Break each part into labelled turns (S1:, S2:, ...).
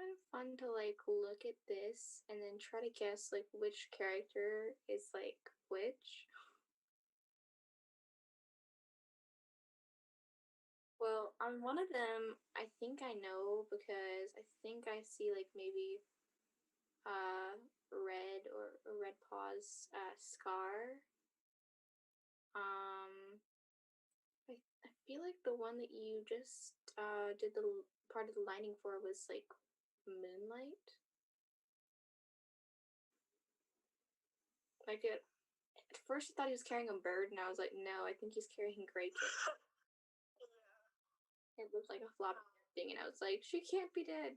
S1: kind of fun to like look at this and then try to guess like which character is like which. Well, on one of them, I think I know because I think I see like maybe uh red or red paws scar. Um I feel like the one that you just did the part of the lining for was like moonlight. Like at first I thought he was carrying a bird and I was like, no, I think he's carrying Grey Kit. It looked like a floppy thing and I was like, she can't be dead.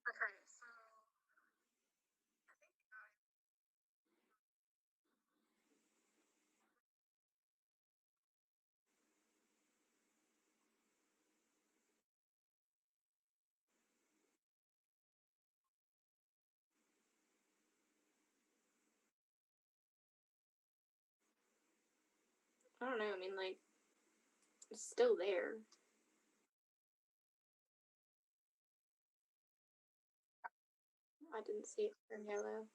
S2: Okay, so I think
S1: I don't know, I mean like it's still there. I didn't see it turn yellow.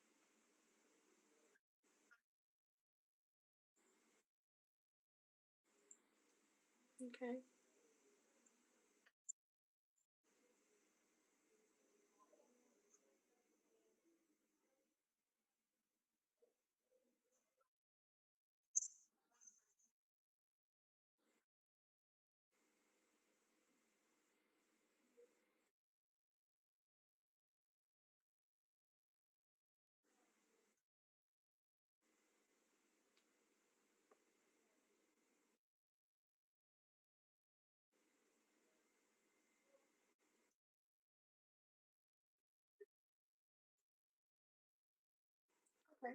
S1: Okay. Okay.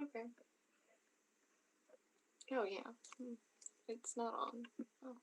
S1: Okay. Oh yeah. It's not on. Oh.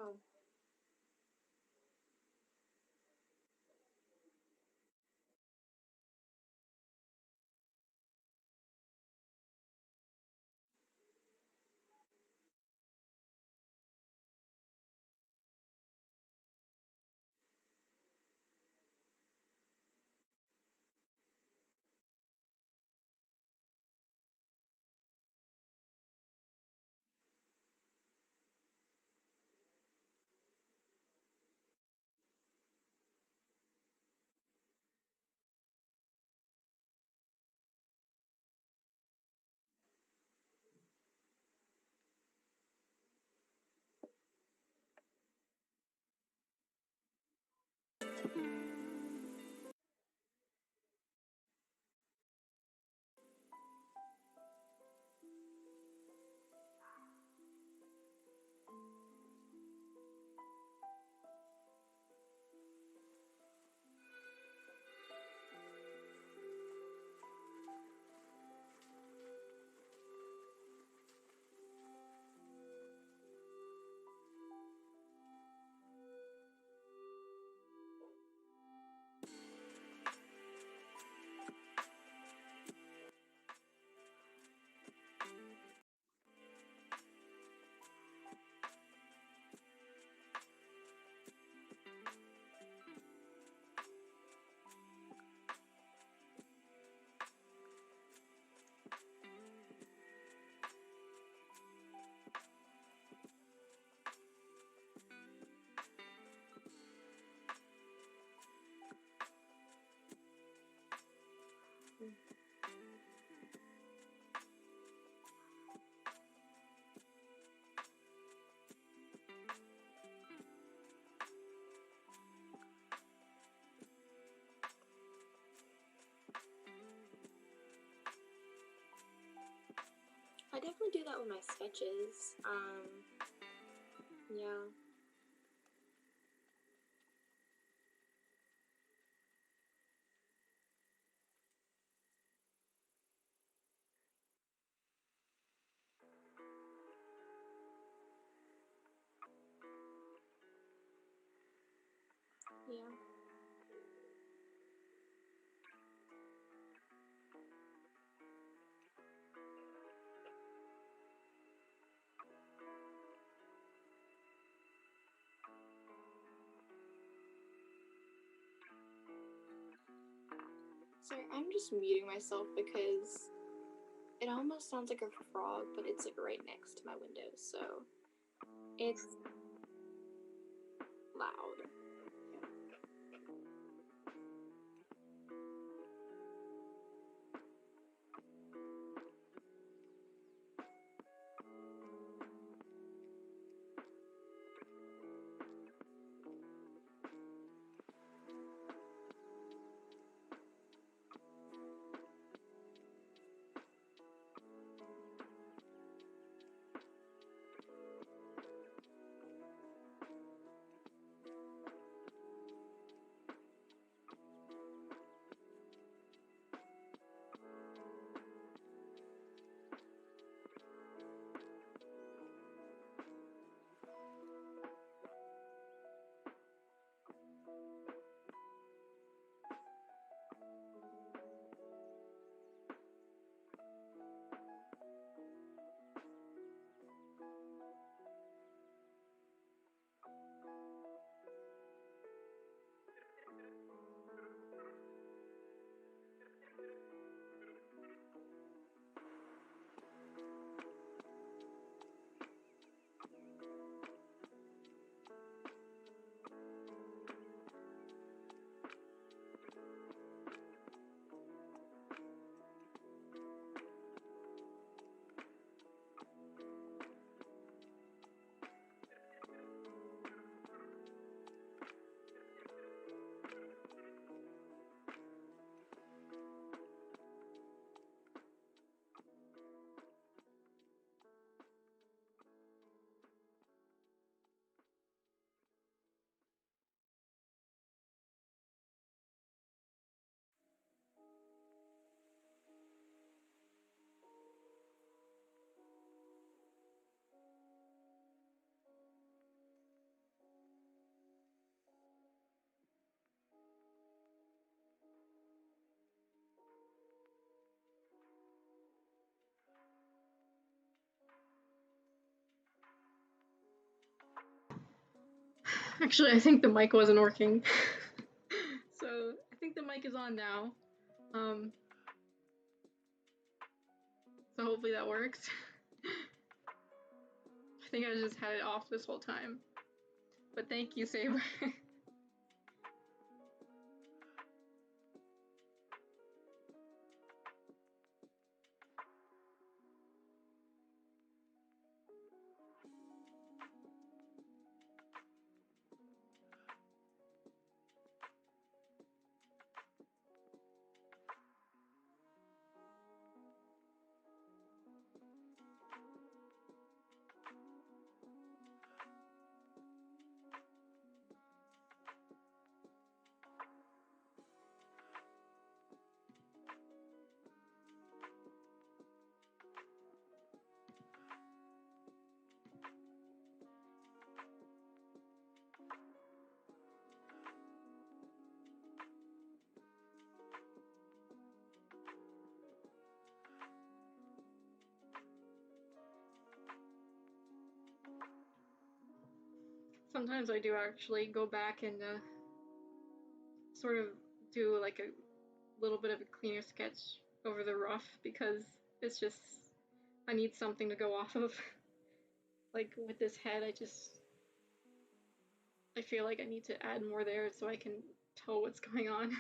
S1: Oh. I definitely do that with my sketches. Yeah. Yeah. Sorry, I'm just muting myself because it almost sounds like a frog, but it's like right next to my window, so it's loud.
S3: Actually, I think the mic wasn't working. So I think the mic is on now. So hopefully that works. I think I just had it off this whole time. But thank you, Saber. Sometimes I do actually go back and sort of do like a little bit of a cleaner sketch over the rough because it's just, I need something to go off of. Like with this head, I feel like I need to add more there so I can tell what's going on.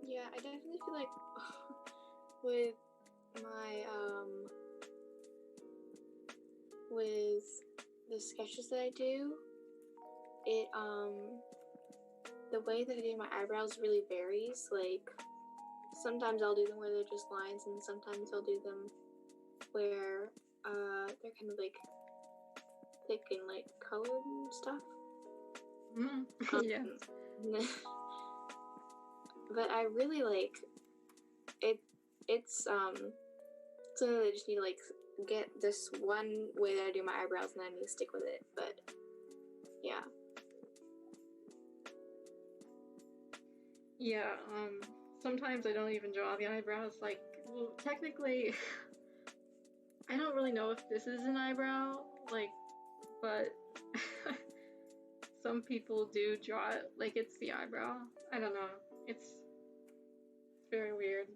S1: Yeah, I definitely feel like with my with the sketches that I do, it the way that I do my eyebrows really varies. Like sometimes I'll do them where they're just lines, and sometimes I'll do them where they're kind of like thick and like colored and stuff.
S3: Yeah.
S1: But I really like it. It's something that I just need to like get this one way that I do my eyebrows, and then I need to stick with it. But yeah.
S3: Yeah, sometimes I don't even draw the eyebrows. Like, well, technically, I don't really know if this is an eyebrow, like, but some people do draw it like it's the eyebrow. I don't know. It's very weird.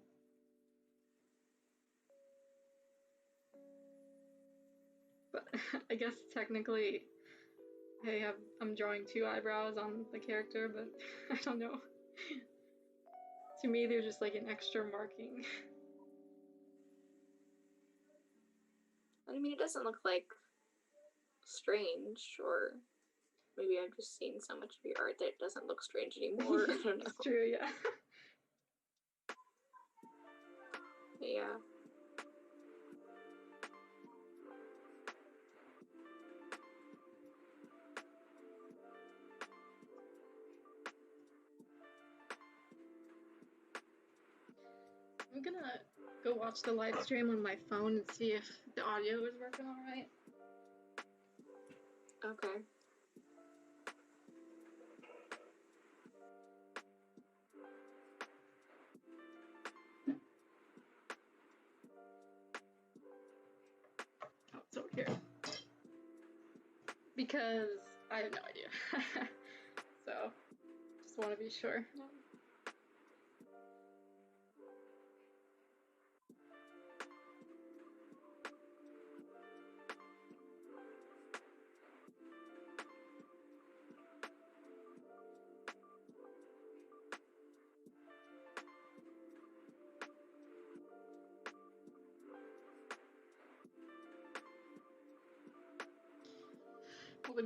S3: But I guess technically I'm drawing two eyebrows on the character, but I don't know. To me, they're just like an extra marking.
S1: I mean, it doesn't look like strange, or maybe I've just seen so much of your art that it doesn't look strange anymore. I don't know.
S3: It's true, yeah.
S1: Yeah.
S3: I'm gonna go watch the live stream on my phone and see if the audio is working alright.
S1: Okay.
S3: Oh, it's over here. Because I have no idea. So, just want to be sure.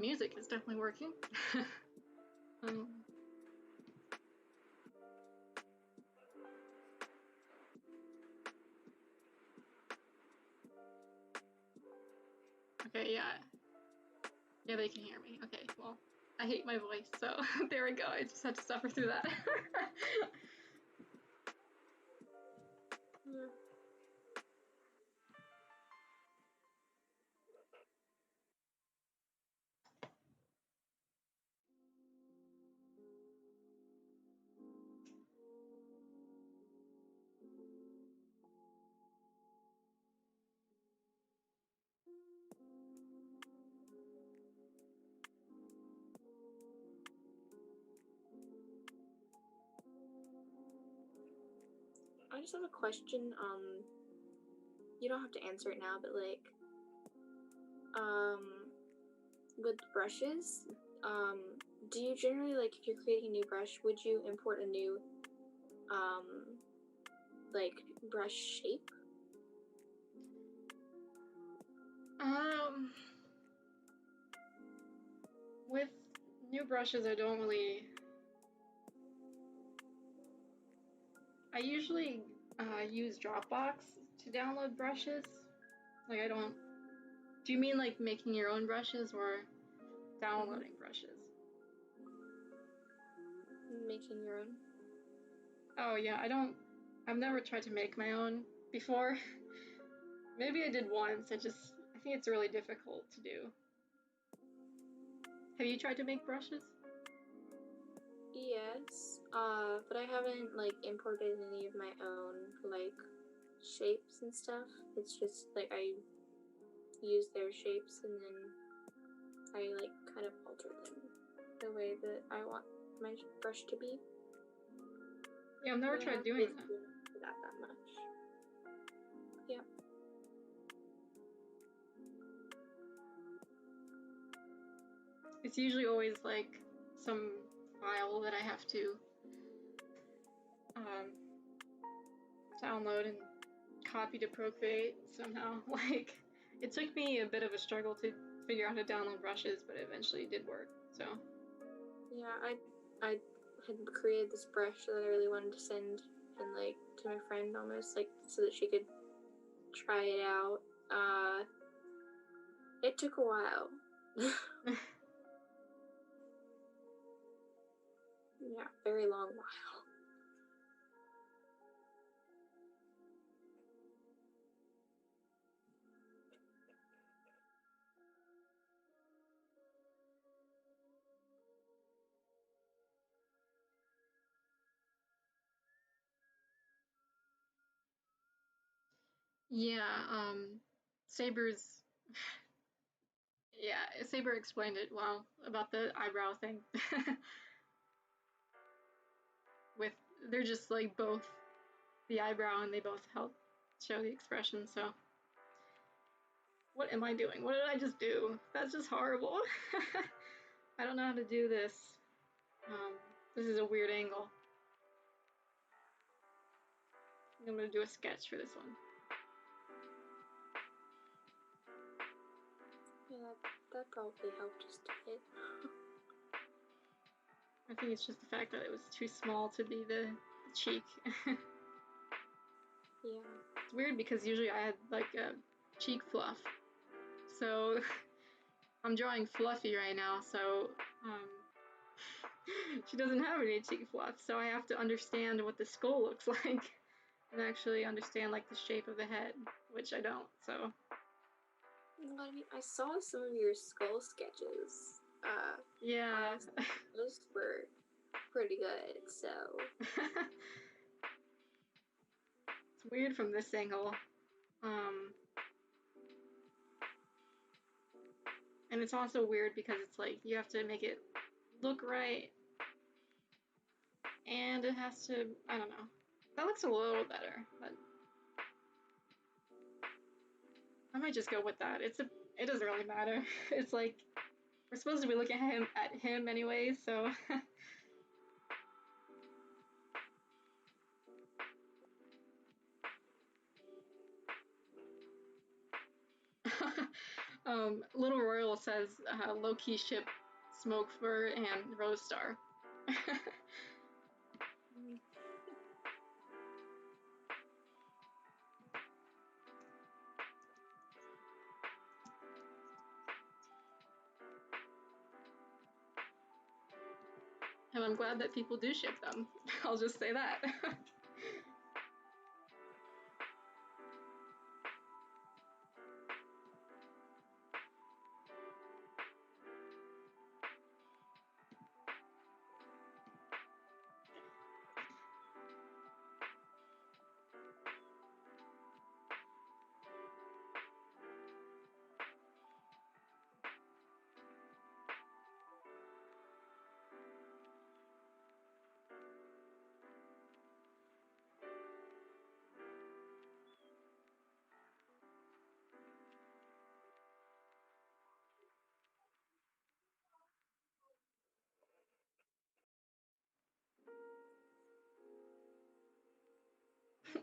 S3: music is definitely working. Okay, yeah. Yeah, they can hear me. Okay, well, I hate my voice, so there we go. I just had to suffer through that.
S1: Yeah. I just have a question. You don't have to answer it now, but like, with brushes, do you generally, like, if you're creating a new brush, would you import a new, like, brush shape?
S3: With new brushes, I don't really. I usually use Dropbox to download brushes. Like, I don't. Do you mean like making your own brushes or downloading brushes?
S1: Making your own.
S3: Oh yeah, I've never tried to make my own before. Maybe I did once. I think it's really difficult to do. Have you tried to make brushes?
S1: Yes, but I haven't, like, imported any of my own, like, shapes and stuff. It's just, like, I use their shapes and then I, like, kind of alter them the way that I want my brush to be.
S3: Yeah, I've never tried doing that.
S1: That much. Yeah.
S3: It's usually always like some file that I have to download and copy to Procreate somehow. Like, it took me a bit of a struggle to figure out how to download brushes, but eventually it did work. So
S1: yeah, I had created this brush that I really wanted to send and, like, to my friend almost, like, so that she could try it out. It took a while. Yeah, very long while.
S3: yeah, Saber's yeah, Saber explained it well about the eyebrow thing. With they're just like both the eyebrow and they both help show the expression. So what am I doing? What did I just do? That's just horrible. I don't know how to do this. This is a weird angle. I'm gonna do a sketch for this one.
S1: Yeah, that probably helped just a bit.
S3: I think it's just the fact that it was too small to be the cheek.
S1: Yeah.
S3: It's weird because usually I had like a cheek fluff. So I'm drawing Fluffy right now, so she doesn't have any cheek fluff, so I have to understand what the skull looks like and actually understand like the shape of the head, which I don't, so.
S1: Well, I mean, I saw some of your skull sketches.
S3: Yeah.
S1: Those were pretty good, so.
S3: It's weird from this angle. And it's also weird because it's like you have to make it look right. And it has to, I don't know. That looks a little better, but I might just go with that. It doesn't really matter. It's like we're supposed to be looking at him anyways, so Little Royal says low-key ship Smoke Fur and Rose Star. And I'm glad that people do ship them. I'll just say that.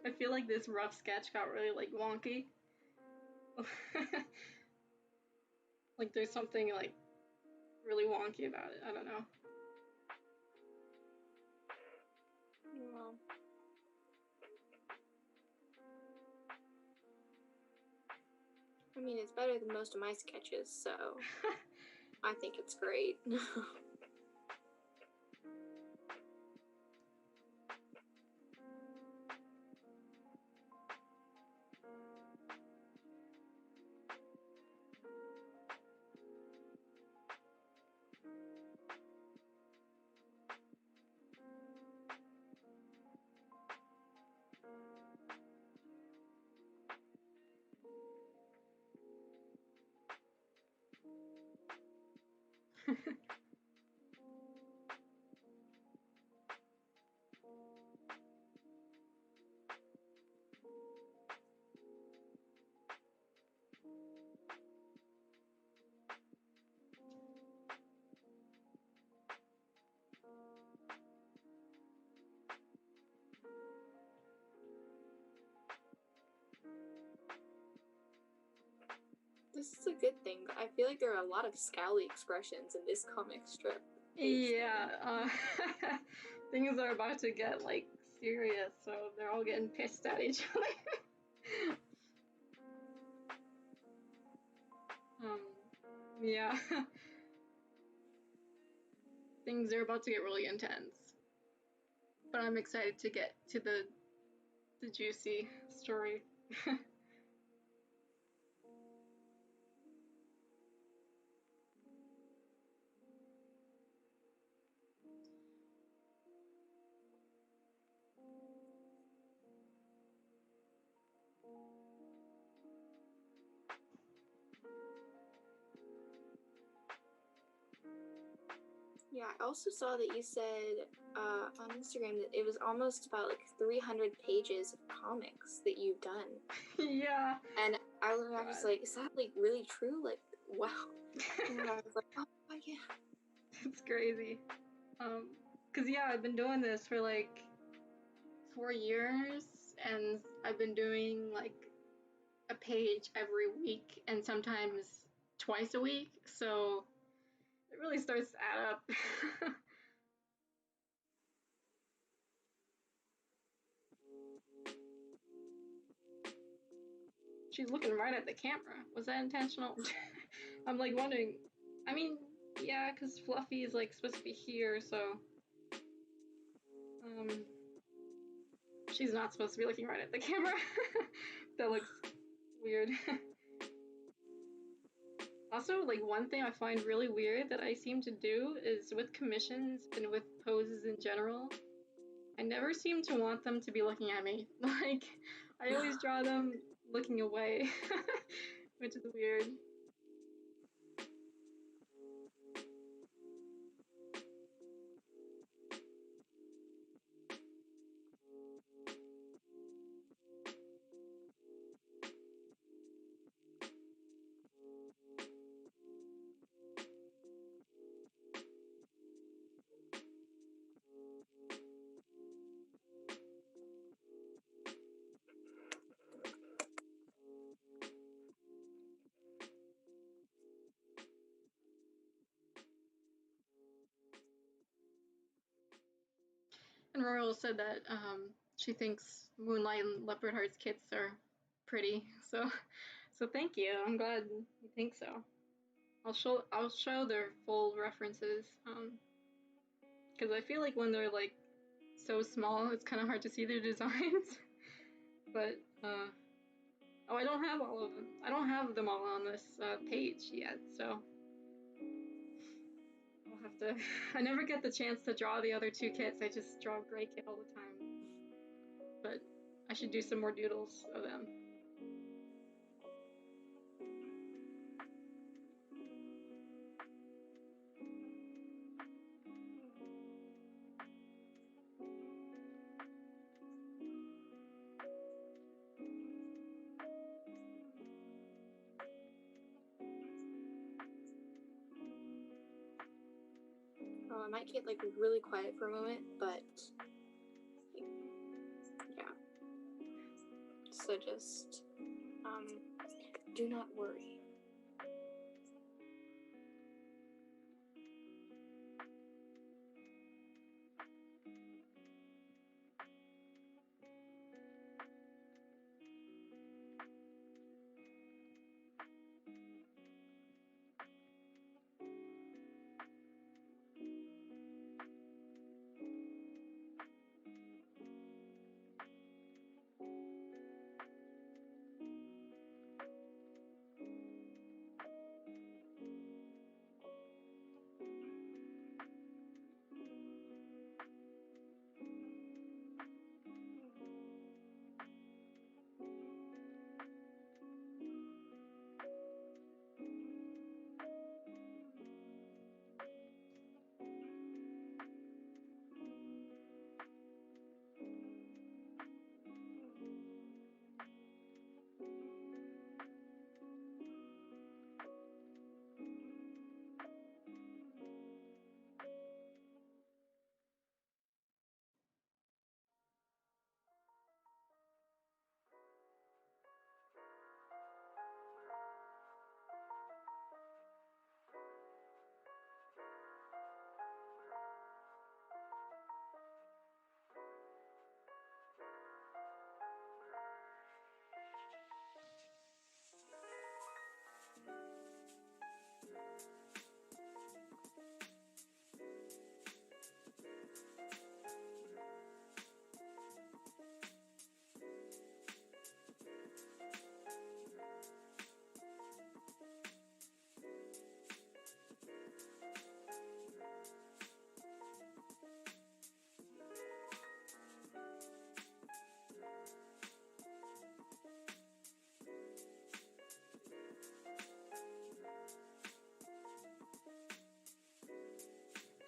S3: I feel like this rough sketch got really like wonky. Like there's something like really wonky about it. I don't know.
S1: Well, I mean, it's better than most of my sketches, so I think it's great. This is a good thing, but I feel like there are a lot of scowly expressions in this comic strip.
S3: Yeah, things are about to get like serious, so they're all getting pissed at each other. Yeah. Things are about to get really intense. But I'm excited to get to the juicy story.
S1: Yeah, I also saw that you said on Instagram that it was almost about like 300 pages of comics that you've done.
S3: Yeah.
S1: And I was just like, is that like really true? Like, wow. And I was like, oh yeah.
S3: It's crazy. 'Cause yeah, I've been doing this for like 4 years, and I've been doing like a page every week, and sometimes twice a week. So it really starts to add up. She's looking right at the camera. Was that intentional? I'm like wondering. I mean, yeah, because Fluffy is like supposed to be here, so she's not supposed to be looking right at the camera. That looks weird. Also, like one thing I find really weird that I seem to do is with commissions and with poses in general, I never seem to want them to be looking at me. Like, I always draw them looking away, which is weird. Angel said that she thinks Moonlight and Leopard Heart's kits are pretty. So thank you. I'm glad you think so. I'll show their full references. Because I feel like when they're like so small, it's kind of hard to see their designs. But oh, I don't have all of them. I don't have them all on this page yet, so I'll have to. I never get the chance to draw the other 2 kits. I just draw Gray Kit all the time. But I should do some more doodles of them.
S1: I might get like really quiet for a moment, but yeah. So just do not worry.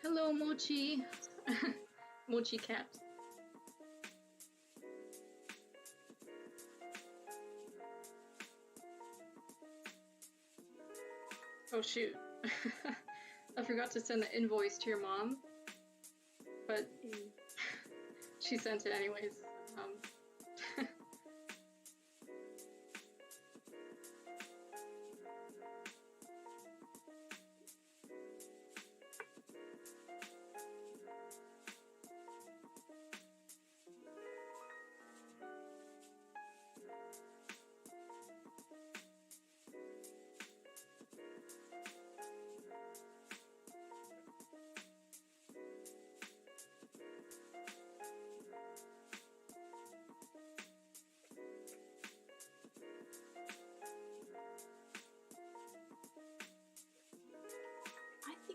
S3: Hello, Mochi. Mochi caps. Oh shoot. I forgot to send the invoice to your mom, but she sent it anyways.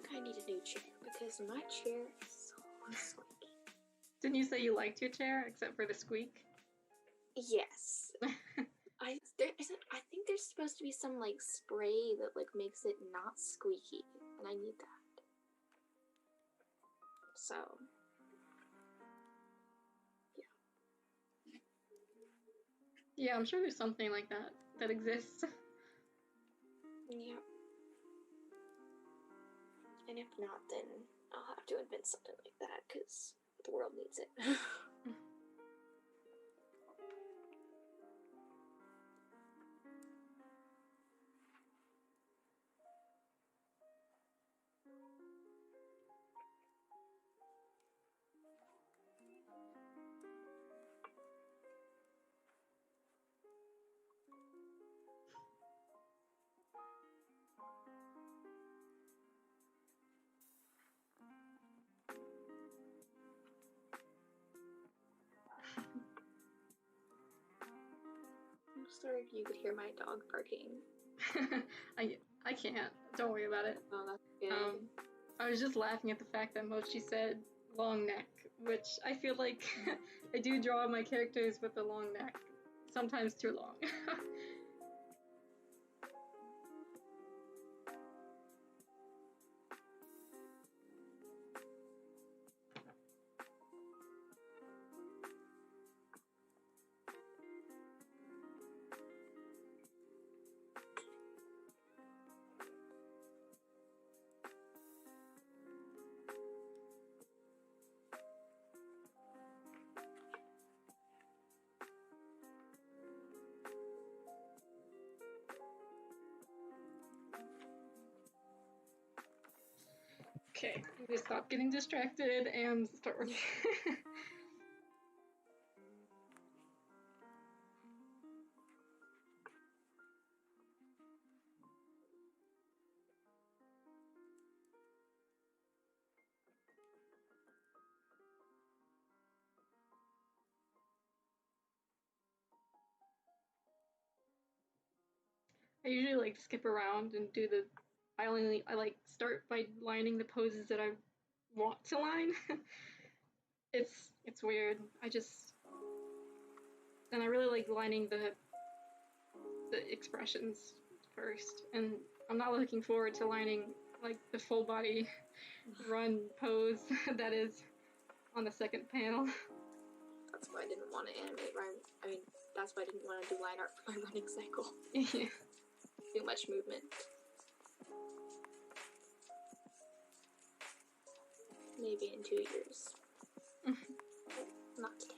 S1: I need a new chair because my chair is so squeaky.
S3: Didn't you say you liked your chair except for the squeak?
S1: Yes. I think there's supposed to be some like spray that like makes it not squeaky, and I need that. So yeah.
S3: Yeah, I'm sure there's something like that exists.
S1: Yeah. And if not, then I'll have to invent something like that because the world needs it. or you could hear my dog barking.
S3: I can't. Don't worry about it.
S1: Oh, that's good.
S3: I was just laughing at the fact that Mochi said long neck, which I feel like I do draw my characters with a long neck, sometimes too long. Okay, I'm gonna stop getting distracted and start working. I usually like skip around and do the. I like start by lining the poses that I want to line. It's weird. And I really like lining the expressions first, and I'm not looking forward to lining like the full body run pose that is on the second panel.
S1: That's why I didn't want to animate that's why I didn't want to do line art for my running cycle.
S3: Yeah.
S1: Too much movement. Maybe in 2 years. Not today.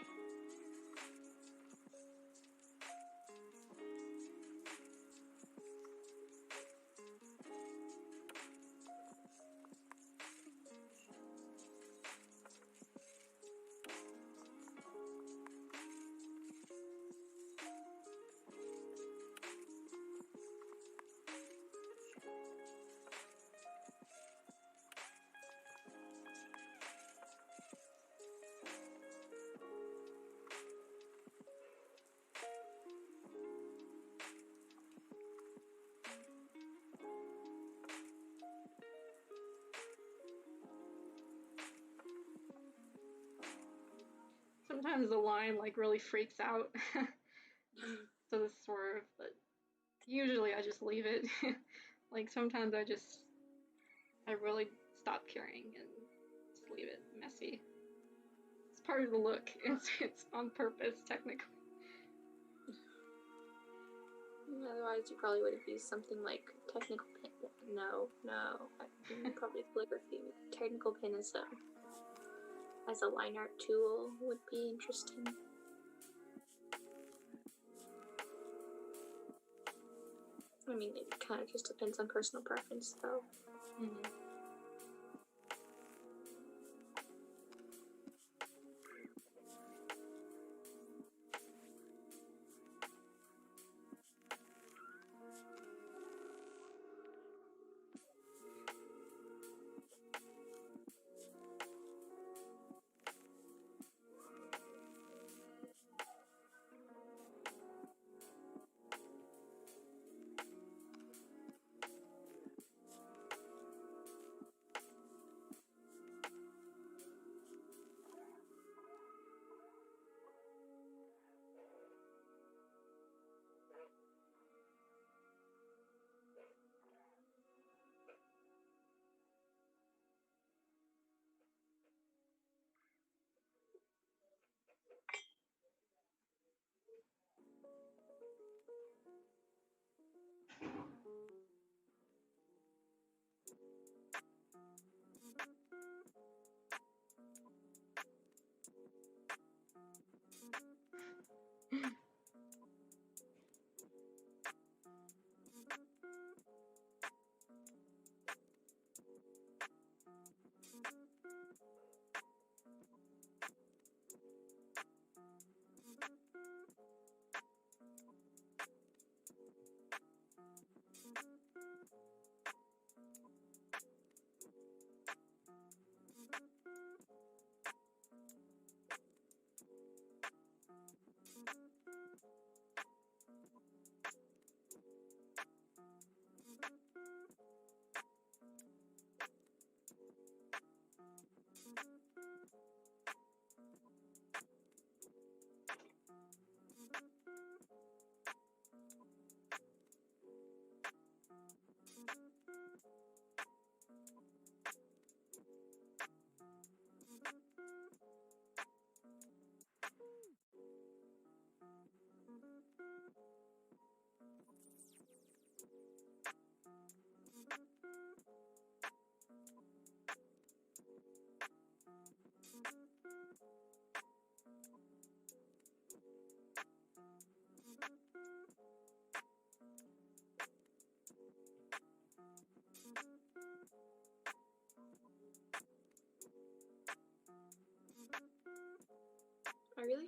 S3: Sometimes the line like really freaks out. So the swerve, but usually I just leave it. Like sometimes I really stop caring and just leave it messy. It's part of the look. It's on purpose technically.
S1: Otherwise, you probably would have used something like technical pin. No. Probably calligraphy. Technical pin as a line art tool would be interesting. I mean, it kind of just depends on personal preference, though.
S3: Mm-hmm.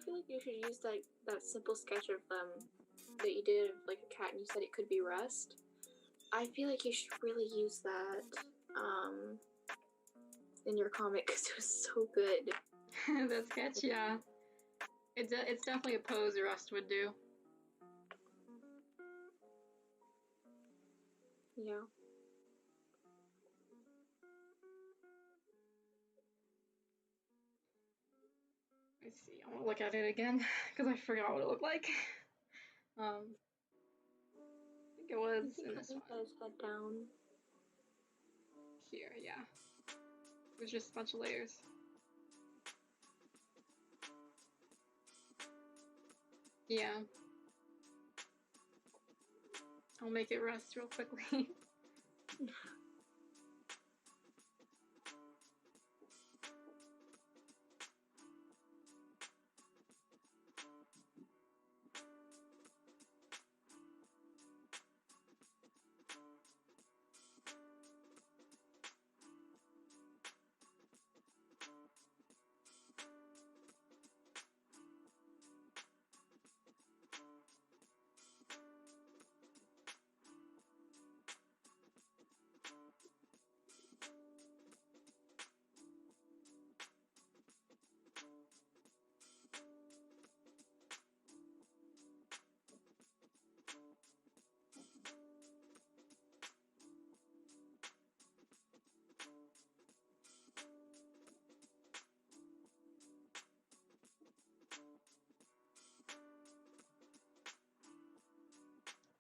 S1: feel like you should use that simple sketch of that you did of like a cat and you said it could be Rust. I feel like you should really use that in your comic because it was so good.
S3: That sketch, yeah. It's definitely a pose Rust would do.
S1: Yeah.
S3: Let's see, I want to look at it again because I forgot what it looked like. I think it was in this one.
S1: His head down.
S3: Here, yeah. It was just a bunch of layers. Yeah. I'll make it Rust real quickly.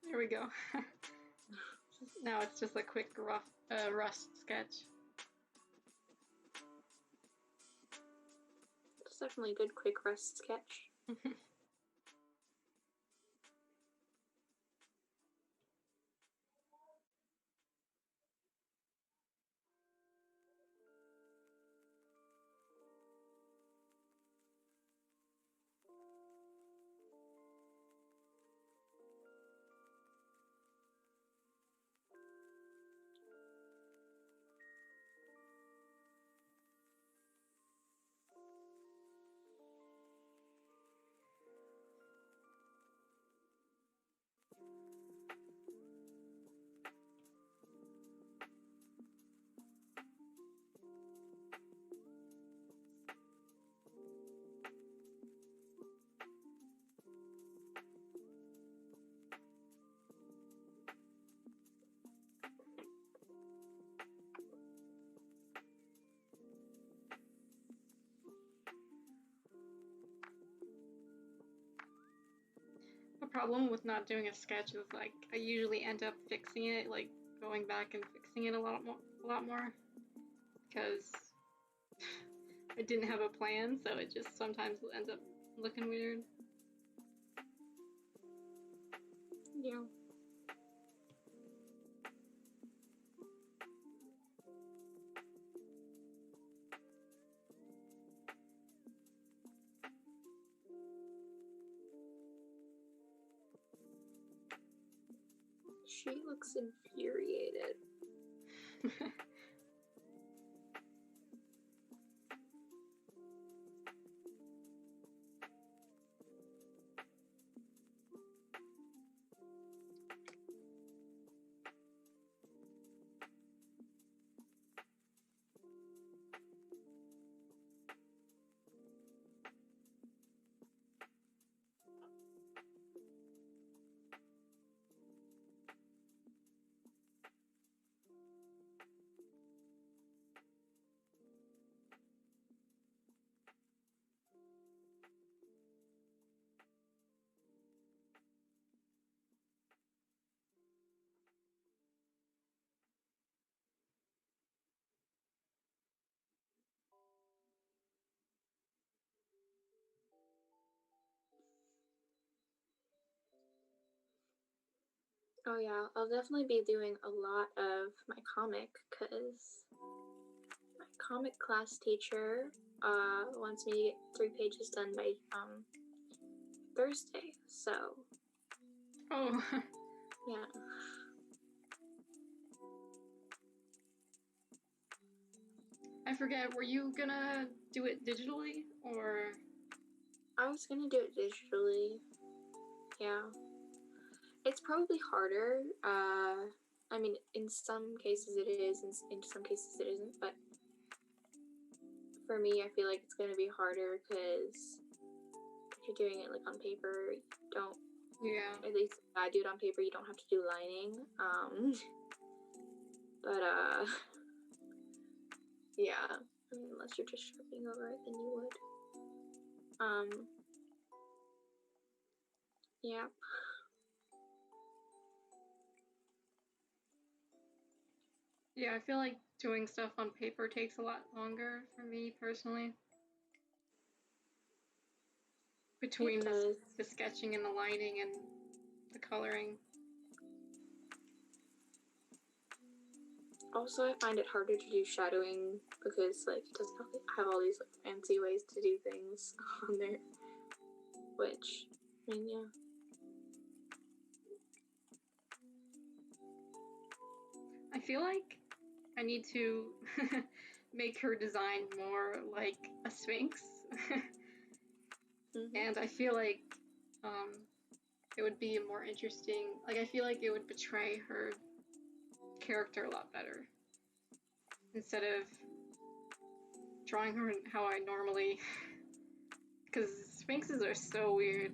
S3: There we go. Now it's just a quick Rust sketch.
S1: It's definitely a good quick Rust sketch.
S3: The problem with not doing a sketch is like I usually end up fixing it, like going back and fixing it a lot more, because I didn't have a plan, so it just sometimes ends up looking weird.
S1: Yeah. She looks infuriated. Oh yeah, I'll definitely be doing a lot of my comic because my comic class teacher wants me to get 3 pages done by Thursday. So
S3: Oh.
S1: yeah.
S3: I forget, were you gonna do it digitally or?
S1: I was gonna do it digitally. Yeah. It's probably harder. I mean, in some cases it is, and in some cases it isn't, but for me, I feel like it's gonna be harder because if you're doing it like on paper, you don't.
S3: Yeah.
S1: At least if I do it on paper, you don't have to do lining. But yeah. I mean, unless you're just sharpening over it, then you would. Yeah.
S3: Yeah, I feel like doing stuff on paper takes a lot longer for me personally. Between the sketching and the lining and the coloring.
S1: Also, I find it harder to do shadowing because like it doesn't have all these like fancy ways to do things on there. Which, I mean, yeah.
S3: I feel like I need to make her design more like a sphinx. And I feel like it would be more interesting. Like, I feel like it would betray her character a lot better instead of drawing her how I normally. Because sphinxes are so weird.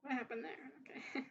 S3: What happened there? Okay.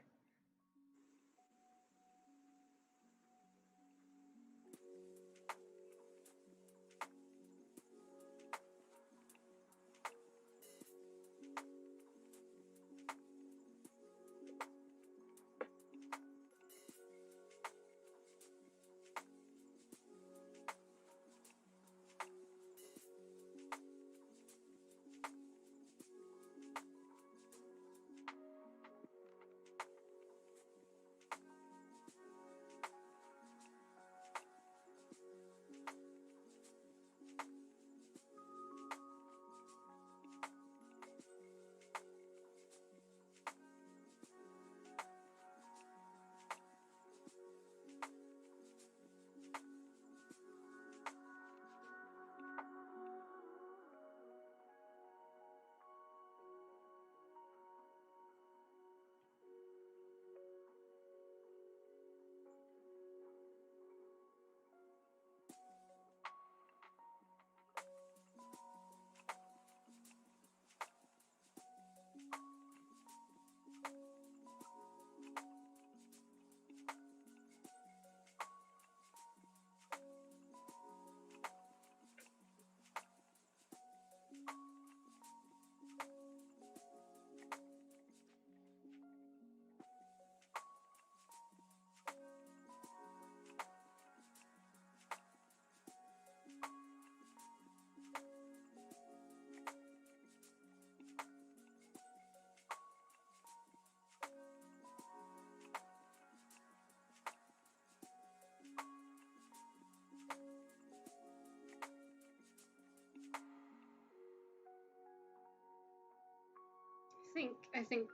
S3: I think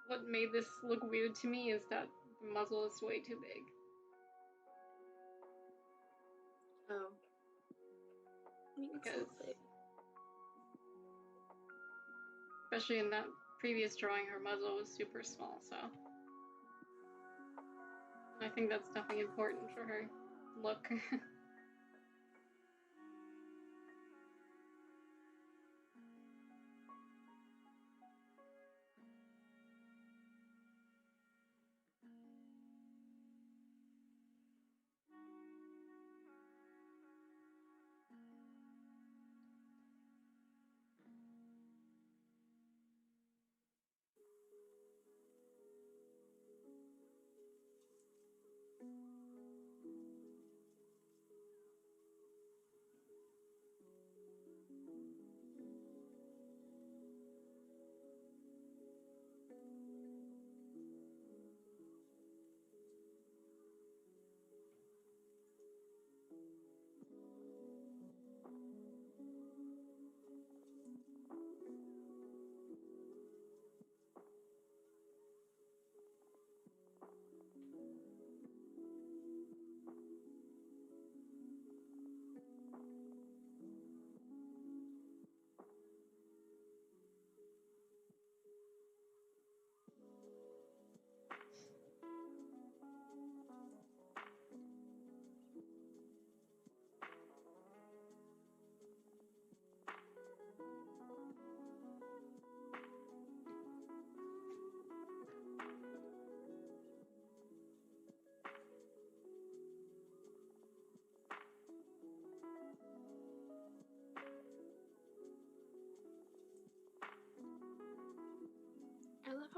S3: what made this look weird to me is that the muzzle is way too big.
S1: Oh. I mean, it's a little bit.
S3: Especially in that previous drawing, her muzzle was super small, so I think that's definitely important for her look.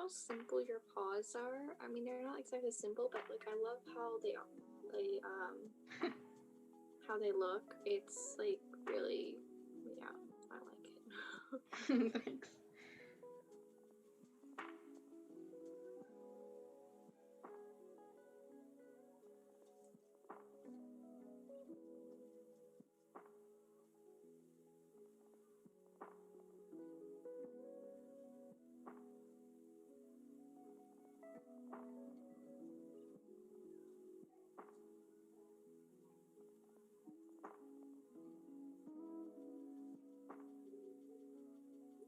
S1: how simple your paws are. I mean, they're not exactly simple, but like I love how they how they look. It's like really, yeah, I like it.
S3: Thanks.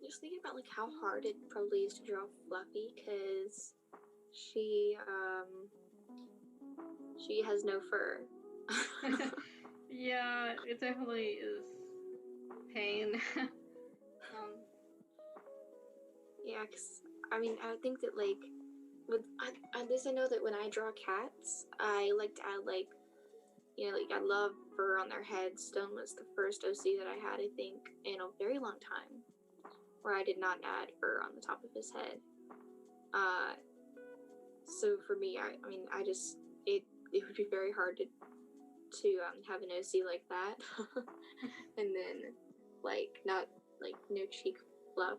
S1: Just thinking about like how hard it probably is to draw Fluffy, because she has no fur.
S3: Yeah, it definitely is pain.
S1: Yeah, cause I mean I would think that like with at least I know that when I draw cats, I like to add like, you know, like I love fur on their heads. Stone was the first OC that I had, I think, in a very long time, where I did not add fur on the top of his head. So for me, I mean, I just it would be very hard to have an OC like that, and then like not like no cheek fluff.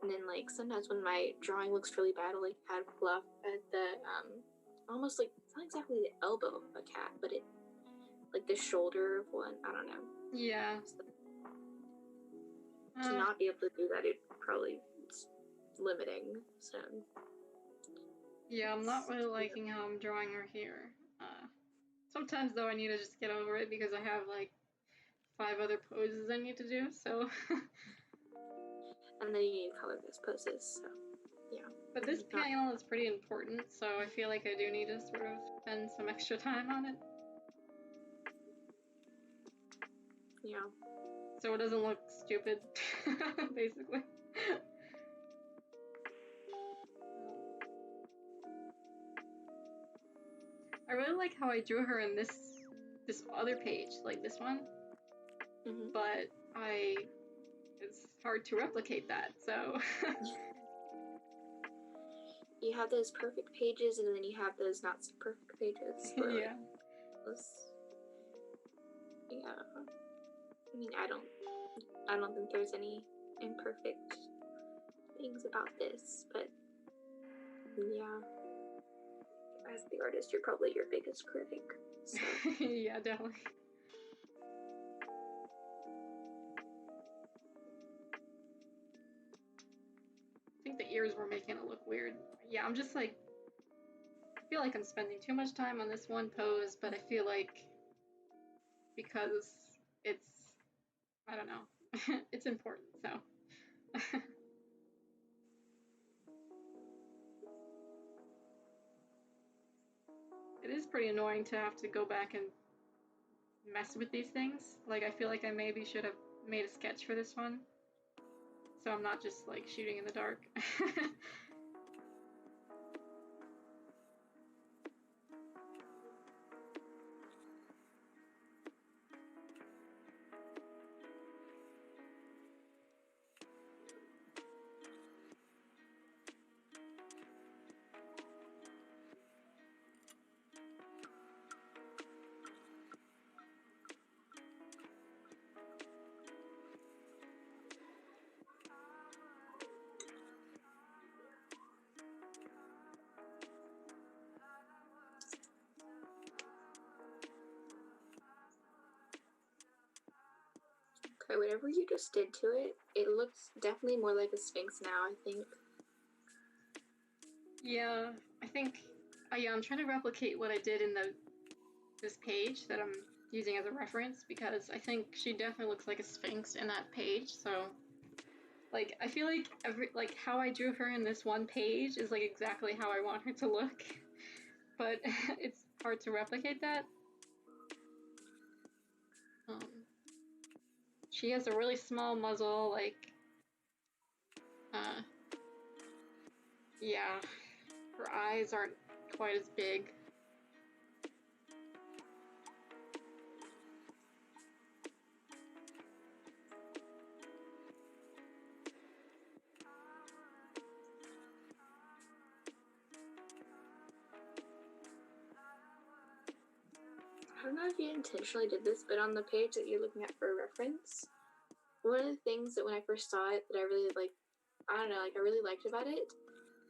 S1: And then like sometimes when my drawing looks really bad, I'll like add fluff at the almost like it's not exactly the elbow of a cat, but it like the shoulder of one. I don't know.
S3: Yeah.
S1: So, to not be able to do that, it probably it's limiting. So.
S3: Yeah, I'm not really liking how I'm drawing her here. Sometimes though I need to just get over it because I have like 5 other poses I need to do, so.
S1: And then you need to color those poses, so yeah.
S3: But this panel is pretty important, so I feel like I do need to sort of spend some extra time on it.
S1: Yeah.
S3: So it doesn't look stupid, basically. I really like how I drew her in this other page, like this one.
S1: Mm-hmm.
S3: But it's hard to replicate that, so.
S1: You have those perfect pages, and then you have those not so perfect pages. Where,
S3: Yeah.
S1: Like, yeah. I mean, I don't think there's any imperfect things about this, but yeah. As the artist, you're probably your biggest critic. So.
S3: Yeah, definitely. I think the ears were making it look weird. Yeah, I'm just like, I feel like I'm spending too much time on this one pose, but I feel like because it's, I don't know, it's important, so. It is pretty annoying to have to go back and mess with these things. Like, I feel like I maybe should have made a sketch for this one, so I'm not just like shooting in the dark.
S1: Okay, whatever you just did to it, it looks definitely more like a Sphinx now, I think.
S3: Yeah, I think, yeah, I'm trying to replicate what I did in this page that I'm using as a reference, because I think she definitely looks like a Sphinx in that page, so, like, I feel like how I drew her in this one page is, like, exactly how I want her to look, but it's hard to replicate that. She has a really small muzzle, like, yeah, her eyes aren't quite as big.
S1: don't know if you intentionally did this, but on the page that you're looking at for reference, one of the things that when I first saw it that I really I really liked about it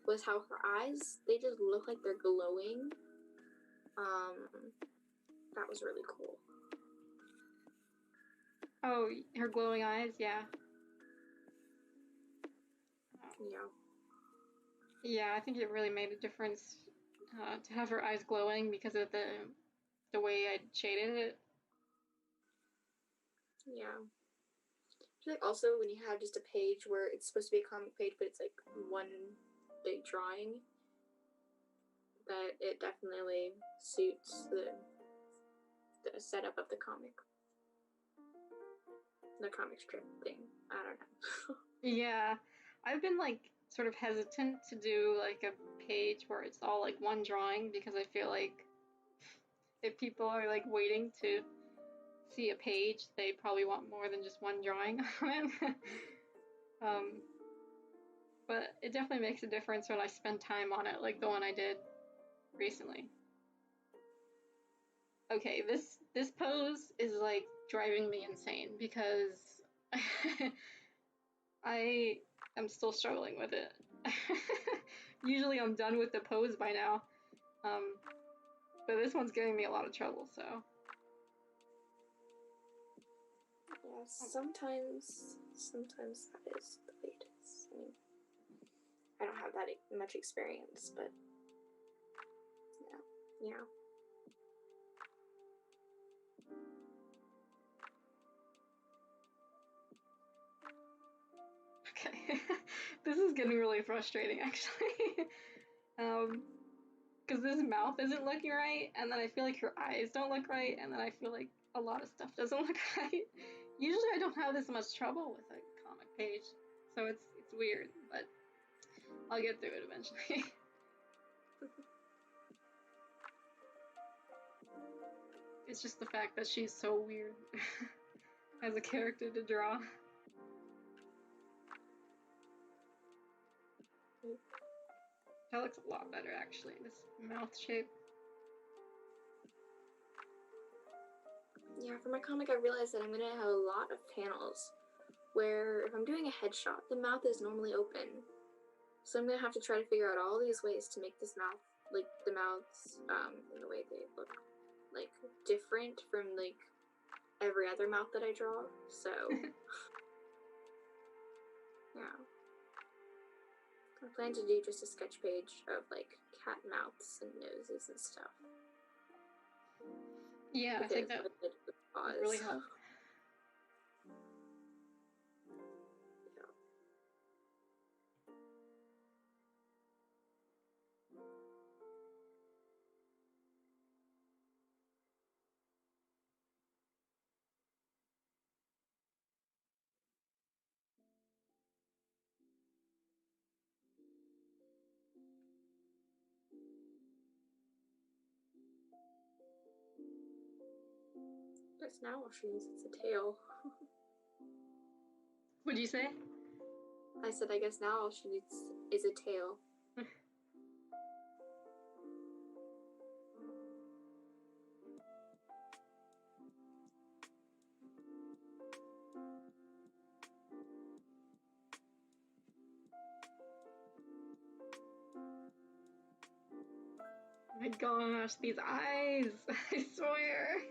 S1: was how her eyes, they just look like they're glowing. That was really cool.
S3: Oh, her glowing eyes, yeah.
S1: Yeah.
S3: Yeah, I think it really made a difference to have her eyes glowing because of the way I shaded it.
S1: Yeah. I feel like also when you have just a page where it's supposed to be a comic page, but it's like one big drawing, that it definitely suits the setup of the comic strip thing. I don't know.
S3: Yeah, I've been like sort of hesitant to do like a page where it's all like one drawing because I feel like if people are like waiting to see a page, they probably want more than just one drawing on it. But it definitely makes a difference when I spend time on it, like the one I did recently. Okay, this pose is like driving me insane because I am still struggling with it. Usually I'm done with the pose by now, but this one's giving me a lot of trouble, so.
S1: Yeah, sometimes that is the way it is. I mean, I don't have that much experience, but yeah.
S3: Okay, this is getting really frustrating actually. Because this mouth isn't looking right, and then I feel like her eyes don't look right, and then I feel like a lot of stuff doesn't look right. Usually I don't have this much trouble with a comic page, so it's weird, but I'll get through it eventually. It's just the fact that she's so weird as a character to draw. That looks a lot better actually, this mouth shape.
S1: Yeah, for my comic I realized that I'm gonna have a lot of panels where if I'm doing a headshot, the mouth is normally open. So I'm gonna have to try to figure out all these ways to make this mouth, like the mouths, and the way they look, like different from like every other mouth that I draw. So yeah. I plan to do just a sketch page of like cat mouths and noses and stuff.
S3: Yeah, I think that would really help.
S1: Guess now she needs it's a tail.
S3: What'd you say?
S1: I said I guess now all she needs is a tail.
S3: Oh my gosh, these eyes! I swear.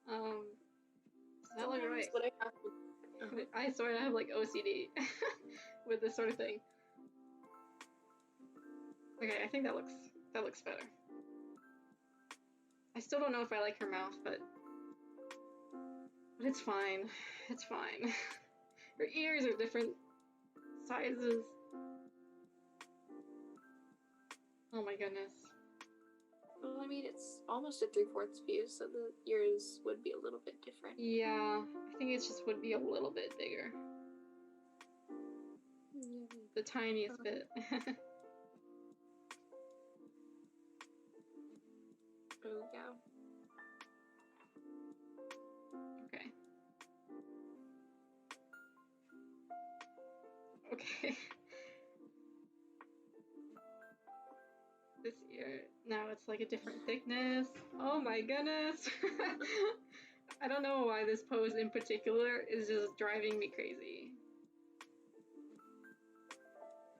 S3: Does that look right?
S1: What I have
S3: I swear I have like OCD with this sort of thing. Okay, I think that looks better. I still don't know if I like her mouth, but it's fine. It's fine. Her ears are different sizes. Oh my goodness.
S1: Well, I mean, it's almost a 3/4 view, so the ears would be a little bit different.
S3: Yeah, I think it just would be a little bit bigger. The tiniest bit.
S1: Oh, yeah.
S3: Okay. Okay. this ear. Now it's like a different thickness. Oh my goodness. I don't know why this pose in particular is just driving me crazy.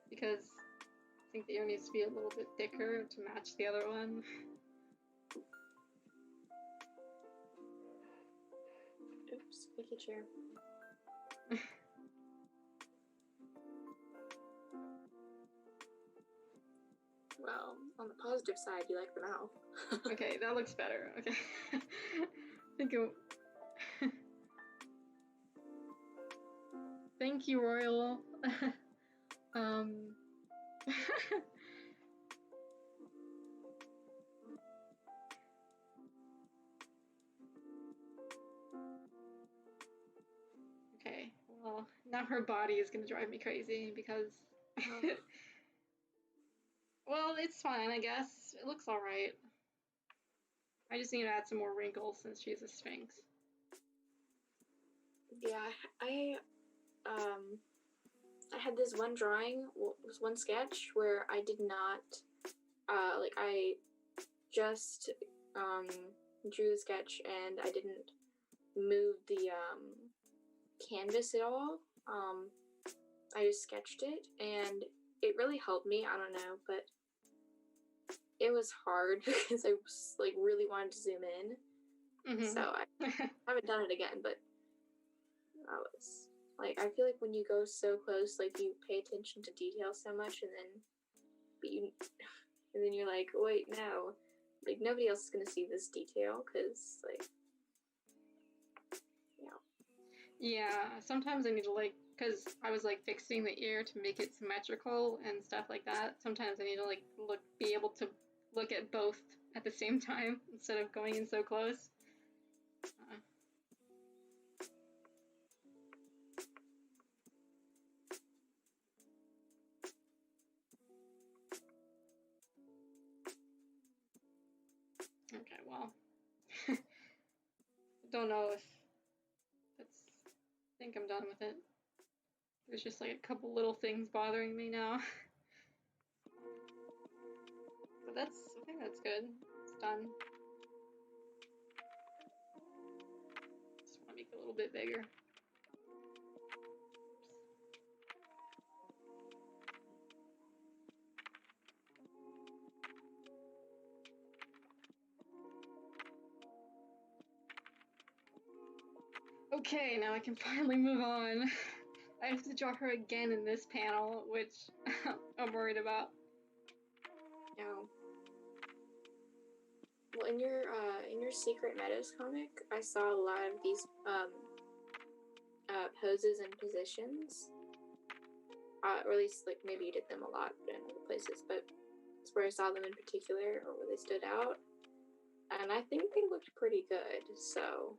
S3: Because I think the ear needs to be a little bit thicker to match the other one.
S1: Oops, make a chair. Well, on the positive side, you like the mouth.
S3: Okay, that looks better. Okay. I think it... Thank you, Royal. Okay, well, now her body is gonna drive me crazy because... Well, it's fine, I guess. It looks alright. I just need to add some more wrinkles since she's a Sphinx.
S1: Yeah, I had this one drawing, was one sketch where I did not, I just drew the sketch and I didn't move the canvas at all. I just sketched it and it really helped me. I don't know, but it was hard because I was like really wanted to zoom in. Mm-hmm. So I haven't done it again, but I was like, I feel like when you go so close, like you pay attention to detail so much, and then you're like, wait, no, like nobody else is gonna see this detail because like,
S3: yeah. Sometimes I need to like, cause I was like fixing the ear to make it symmetrical and stuff like that. Sometimes I need to like be able to look at both at the same time instead of going in so close. Okay, well, I don't know if that's, I think I'm done with it. There's just like a couple little things bothering me now. But I think that's good. It's done. Just want to make it a little bit bigger. Okay, now I can finally move on. I have to draw her again in this panel, which I'm worried about.
S1: No. Well, in your Secret Meadows comic, I saw a lot of these poses and positions. Or at least, like, maybe you did them a lot in other places, but it's where I saw them in particular, or where they stood out. And I think they looked pretty good, so...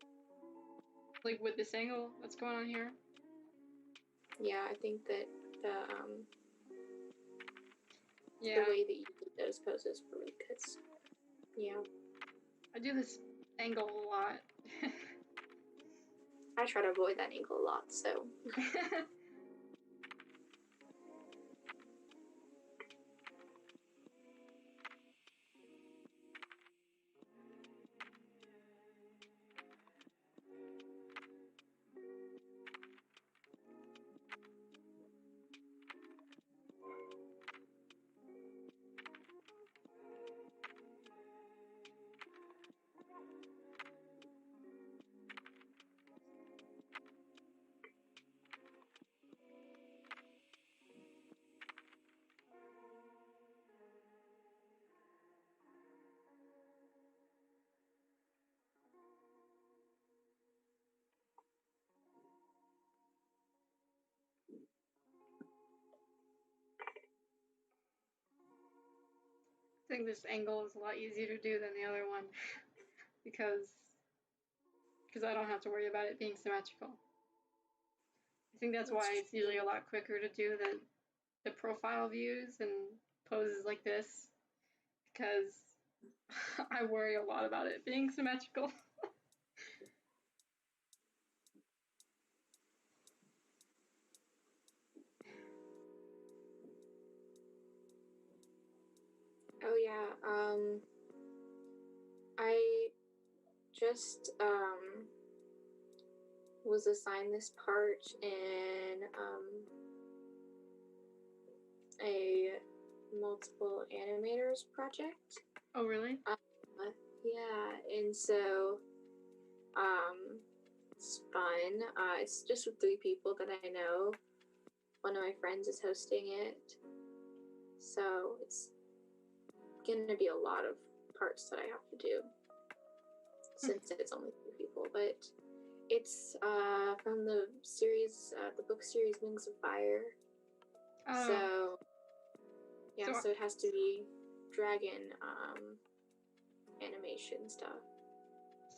S3: Like, with this angle, what's going on here?
S1: Yeah, I think that the
S3: way
S1: that you did those poses were really good. Yeah.
S3: I do this angle a lot.
S1: I try to avoid that angle a lot, so...
S3: I think this angle is a lot easier to do than the other one because I don't have to worry about it being symmetrical. I think that's why it's usually a lot quicker to do the profile views and poses like this, because I worry a lot about it being symmetrical.
S1: Oh Yeah, I just was assigned this part in a multiple animators project.
S3: Oh, really?
S1: Yeah, and so it's fun. It's just with 3 people that I know. One of my friends is hosting it, so it's gonna be a lot of parts that I have to do since it's only 3 people. But it's from the series, the book series Wings of Fire.
S3: Oh.
S1: So yeah, so it has to be dragon animation stuff.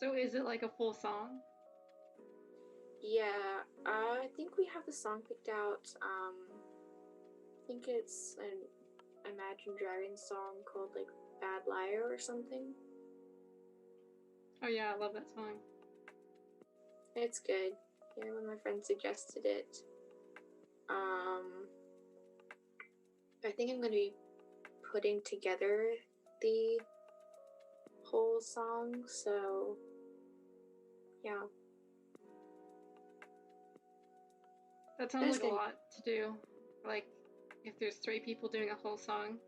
S3: So is it like a full song?
S1: Yeah, I think we have the song picked out. I think it's an Imagine Dragons song called like Bad Liar or something.
S3: Oh yeah, I love that song.
S1: It's good. Yeah, one of my friends suggested it. I think I'm gonna be putting together the whole song, so yeah.
S3: That sounds like a lot to do. Like, if there's 3 people doing a whole song.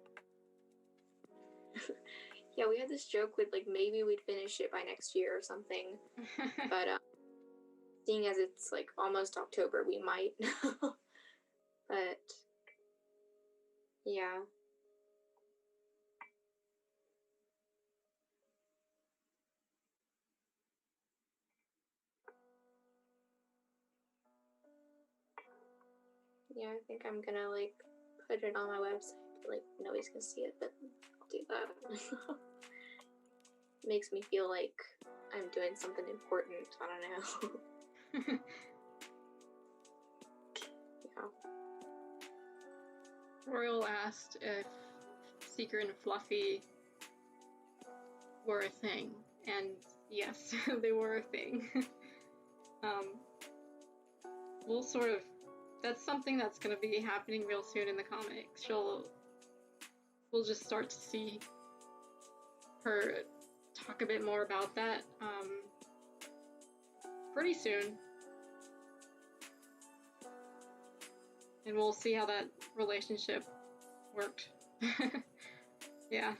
S1: Yeah, we had this joke with like maybe we'd finish it by next year or something. But seeing as it's like almost October, we might. But yeah. Yeah, I think I'm gonna like put it on my website. Like nobody's gonna see it, but I'll do that. Makes me feel like I'm doing something important. I don't know. Yeah.
S3: Royal asked if Seeker and Fluffy were a thing, and yes, they were a thing. We'll sort of, that's something that's going to be happening real soon in the comics. We'll just start to see her talk a bit more about that pretty soon. And we'll see how that relationship worked. Yeah.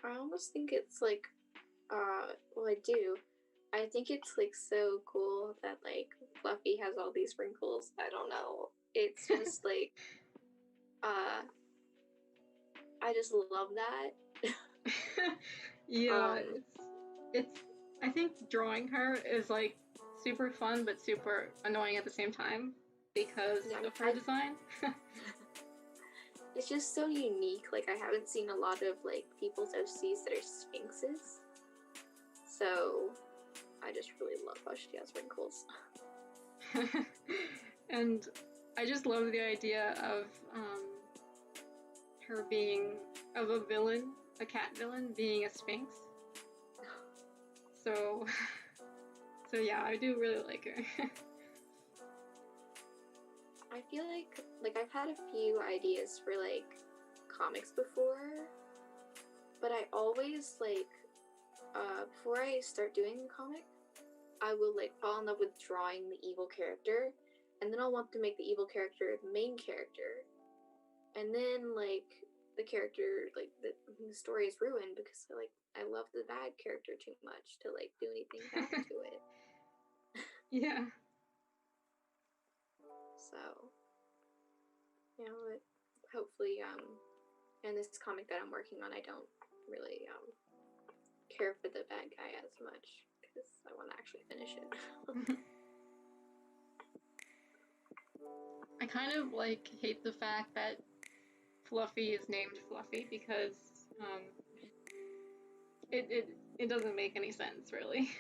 S1: I almost think it's like, well, I do. I think it's like so cool that like Fluffy has all these wrinkles. I don't know. It's just like, I just love that.
S3: Yeah, it's. I think drawing her is like super fun, but super annoying at the same time because of her design.
S1: It's just so unique. Like I haven't seen a lot of like people's OCs that are sphinxes, so I just really love how she has wrinkles.
S3: And I just love the idea of her being of a villain, a cat villain, being a sphinx. So yeah, I do really like her.
S1: I feel like I've had a few ideas for like comics before, but I always like before I start doing a comic, I will like fall in love with drawing the evil character, and then I'll want to make the evil character the main character, and then like the character like the story is ruined because I love the bad character too much to like do anything back to it.
S3: Yeah.
S1: So, but hopefully, in this comic that I'm working on, I don't really care for the bad guy as much because I want to actually finish it.
S3: kind of like hate the fact that Fluffy is named Fluffy because it doesn't make any sense really.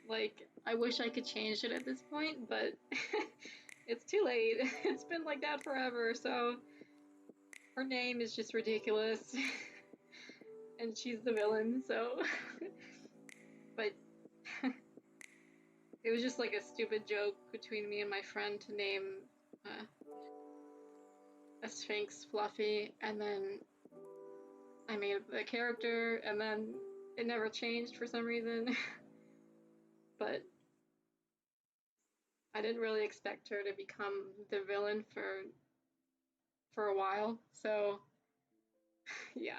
S3: Like, I wish I could change it at this point, but it's too late. It's been like that forever, so her name is just ridiculous. And she's the villain, so but it was just like a stupid joke between me and my friend to name a Sphinx Fluffy, and then I made the character, and then it never changed for some reason. But I didn't really expect her to become the villain for a while, so yeah.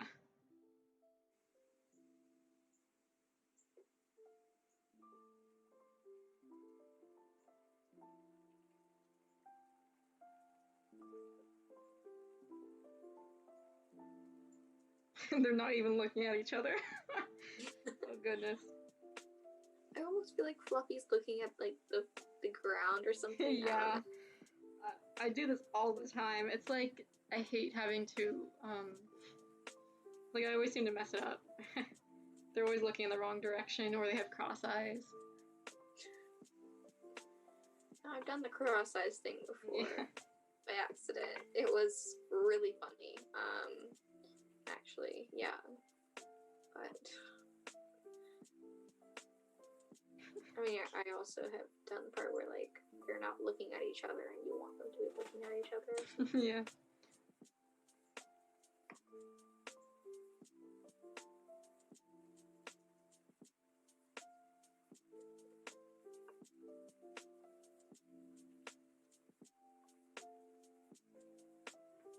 S3: They're not even looking at each other. Oh goodness.
S1: I almost feel like Fluffy's looking at like the ground or something.
S3: Yeah. I do this all the time. It's like I hate having to like I always seem to mess it up. They're always looking in the wrong direction, or they have cross eyes.
S1: I've done the cross eyes thing before.
S3: Yeah.
S1: By accident. It was really funny. Actually, yeah. But I mean, I also have done the part where like you're not looking at each other and you want them to be looking at each other.
S3: Yeah.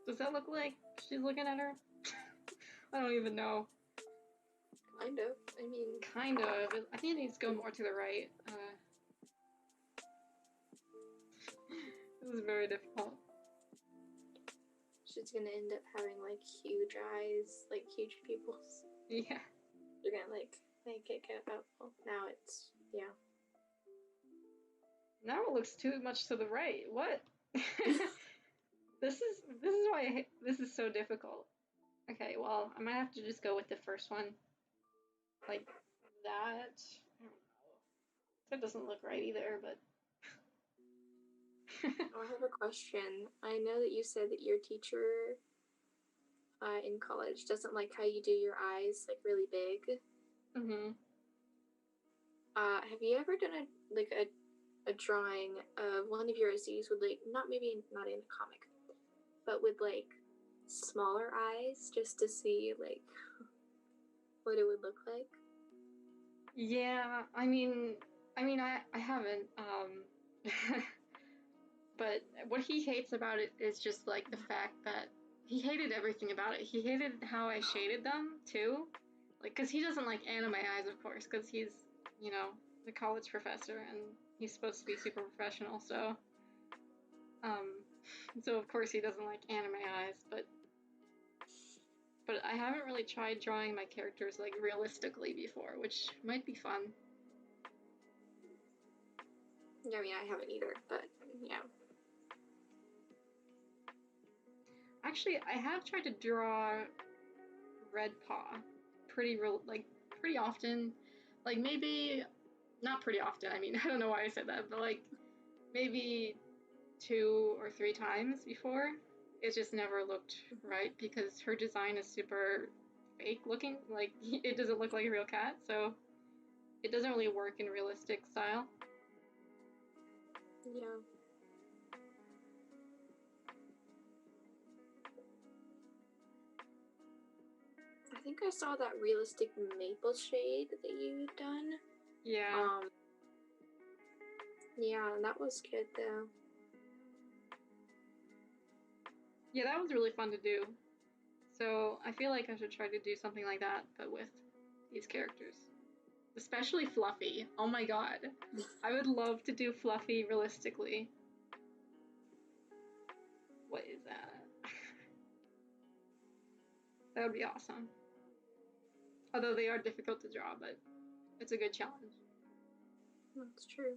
S3: Does that look like she's looking at her? I don't even know.
S1: Kind of. I mean,
S3: Kind of. I think it needs to go more to the right. This is very difficult.
S1: she's gonna end up having like huge eyes, like huge pupils.
S3: Yeah.
S1: You're gonna like make it go up. Well, now it's yeah.
S3: Now it looks too much to the right. What? This is why this is so difficult. Okay, well, I might have to just go with the first one. Like that. I don't know. That doesn't look right either, but
S1: Oh, I have a question. I know that you said that your teacher in college doesn't like how you do your eyes like really big.
S3: mhm.
S1: Have you ever done a drawing of one of your OCs with like not in a comic, but with like smaller eyes just to see like what it would look like?
S3: Yeah, I mean I haven't but what he hates about it is just like the fact that he hated everything about it. He hated how I shaded them too. Like, cause he doesn't like anime eyes, of course, cause he's, you know, the college professor and he's supposed to be super professional, so of course he doesn't like anime eyes, but I haven't really tried drawing my characters like realistically before, which might be fun.
S1: I mean, I haven't either, but yeah.
S3: Actually, I have tried to draw Red Paw pretty often. Like maybe not pretty often. I mean, I don't know why I said that, but like maybe 2 or 3 times before. It just never looked right because her design is super fake looking. Like it doesn't look like a real cat, so it doesn't really work in realistic style.
S1: Yeah. I think I saw that realistic maple shade that you'd done.
S3: Yeah.
S1: Yeah, that was good though.
S3: Yeah, that was really fun to do. So I feel like I should try to do something like that, but with these characters. Especially Fluffy. Oh my god. I would love to do Fluffy realistically. What is that? That would be awesome. Although they are difficult to draw, but it's a good challenge.
S1: That's true.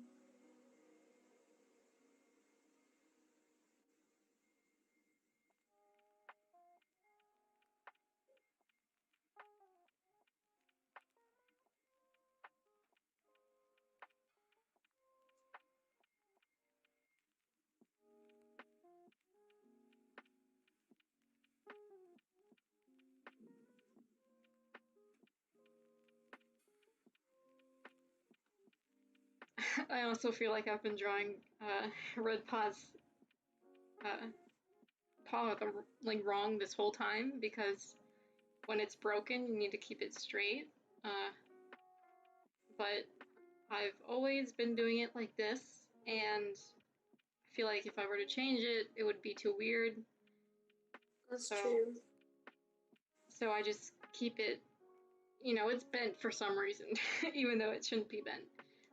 S3: I also feel like I've been drawing Red Paw's paw like wrong this whole time, because when it's broken, you need to keep it straight. But I've always been doing it like this, and I feel like if I were to change it, it would be too weird.
S1: That's true.
S3: So I just keep it, you know, it's bent for some reason, even though it shouldn't be bent.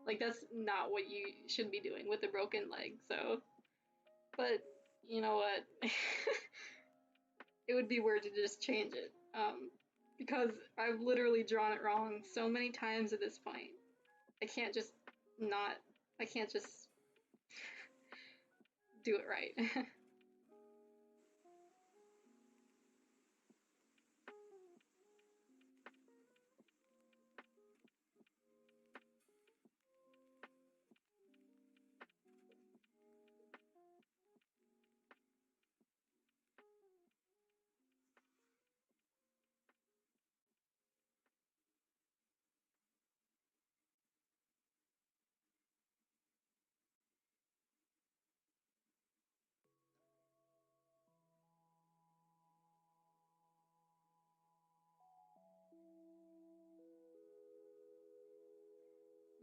S3: Like, that's not what you should be doing with a broken leg, so. But, you know what? It would be weird to just change it, because I've literally drawn it wrong so many times at this point. I can't just do it right.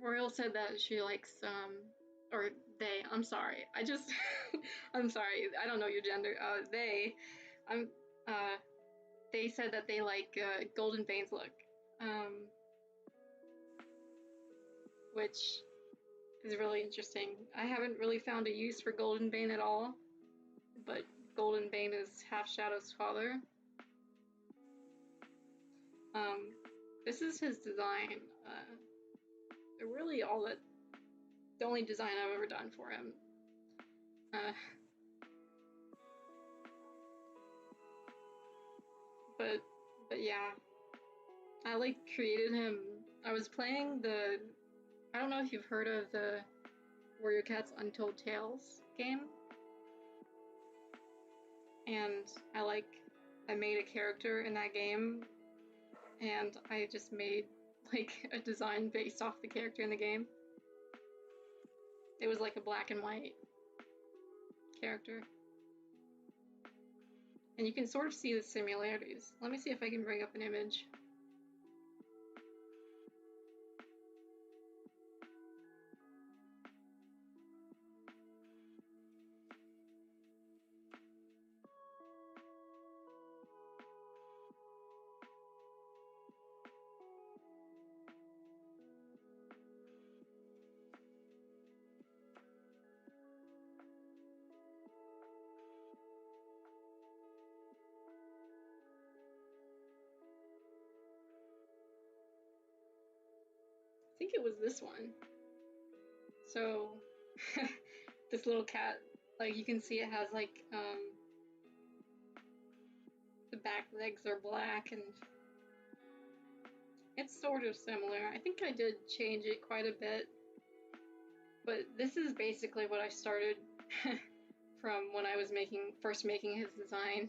S3: Royal said that she likes, or they, I'm sorry, I'm sorry, I don't know your gender, I'm, they said that they like, Golden Bane's look, which is really interesting. I haven't really found a use for Golden Bane at all, but Golden Bane is Half Shadow's father. This is his design. Really the only design I've ever done for him. But yeah, I like created him. I was playing I don't know if you've heard of the Warrior Cats Untold Tales game, and I made a character in that game, and I just made like a design based off the character in the game. It was like a black and white character. And you can sort of see the similarities. Let me see if I can bring up an image. I think it was this one. So this little cat, like you can see it has like the back legs are black, and it's sort of similar. I think I did change it quite a bit, but this is basically what I started from when I was first making his design.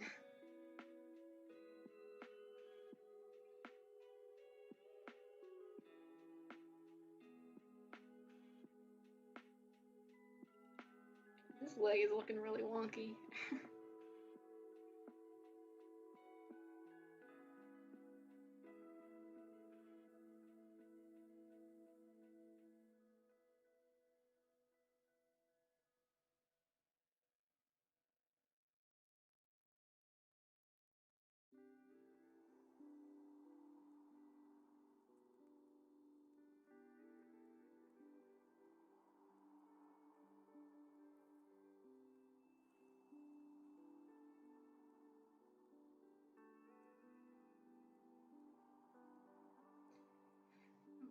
S3: This leg is looking really wonky.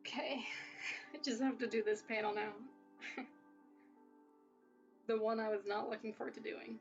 S3: Okay, I just have to do this panel now. The one I was not looking forward to doing.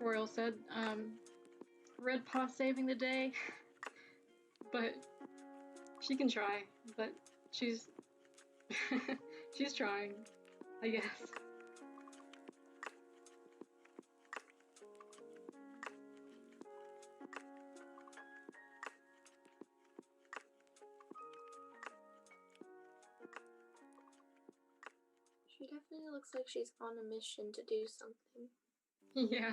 S3: Royal said, Red Paw saving the day, but she can try, but she's she's trying, I guess.
S1: She definitely looks like she's on a mission to do something.
S3: Yeah.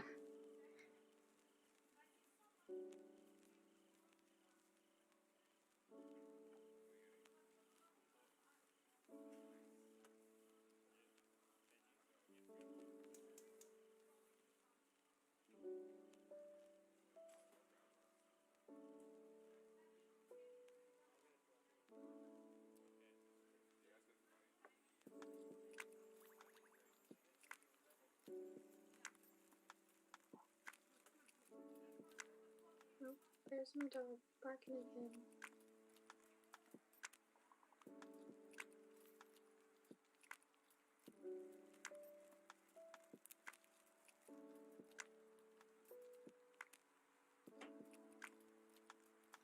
S1: Oh, there's my dog barking again.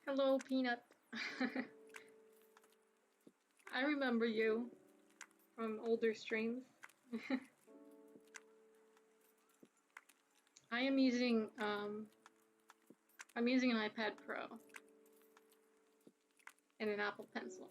S3: Hello, Peanut. I remember you from older streams. I'm using an iPad Pro and an Apple Pencil.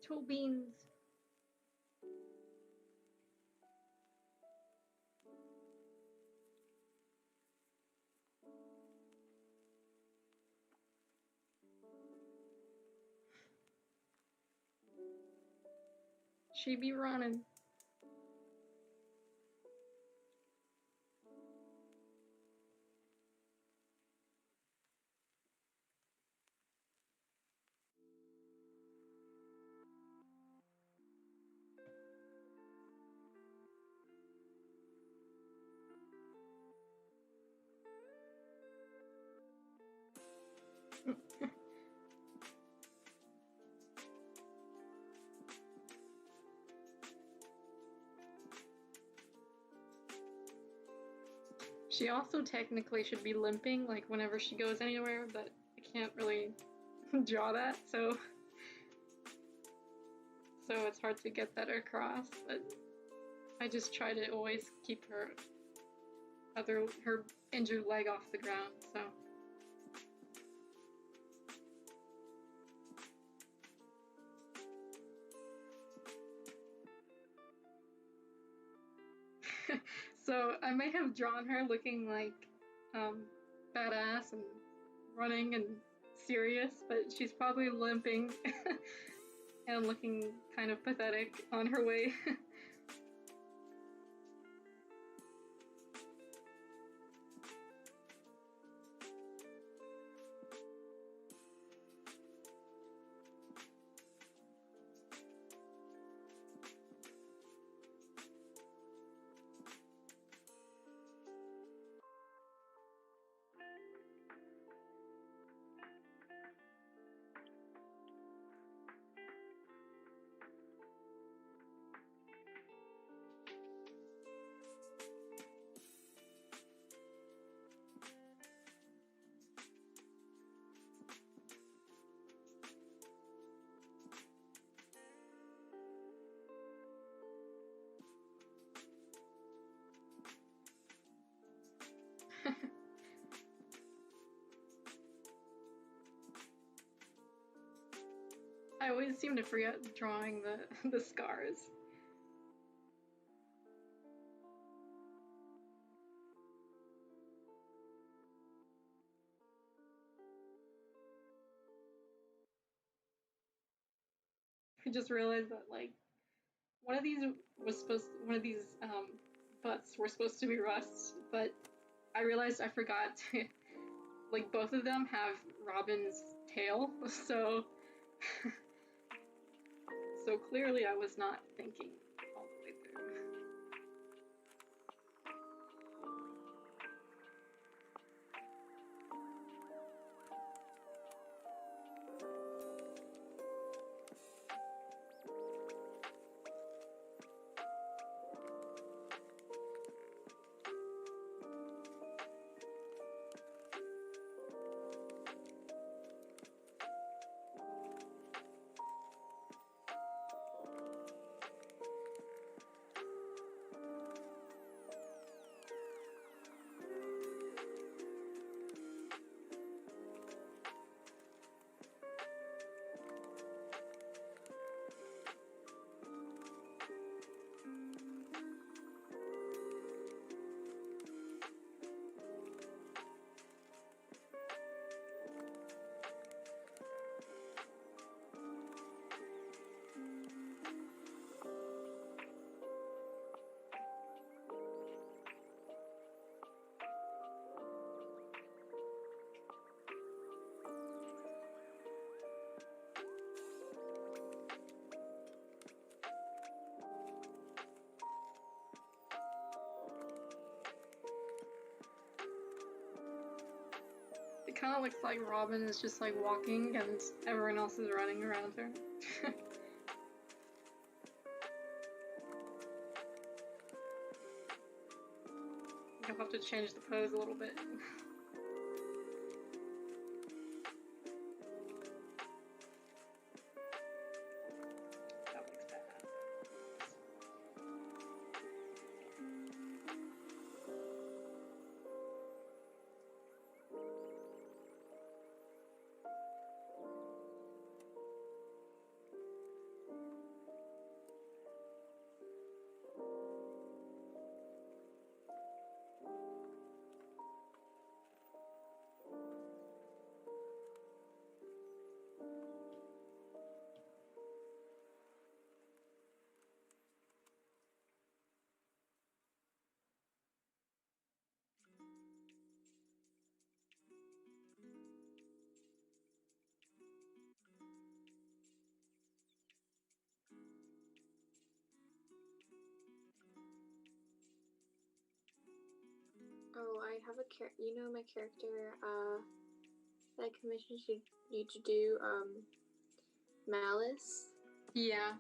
S3: Toe beans. She be running. She also technically should be limping, like, whenever she goes anywhere, but I can't really draw that, so it's hard to get that across, but I just try to always keep her injured leg off the ground, so. So I may have drawn her looking like badass and running and serious, but she's probably limping and looking kind of pathetic on her way. I always seem to forget drawing the scars. I just realized that, like, one of these butts were supposed to be Rust, but I realized I forgot to, like, both of them have Robin's tail, so so clearly I was not thinking all the way through. It kind of looks like Robin is just like walking and everyone else is running around her. You'll have to change the pose a little bit. That looks bad.
S1: Oh, I have a you know my character, that I commissioned you to do, Malice?
S3: Yeah.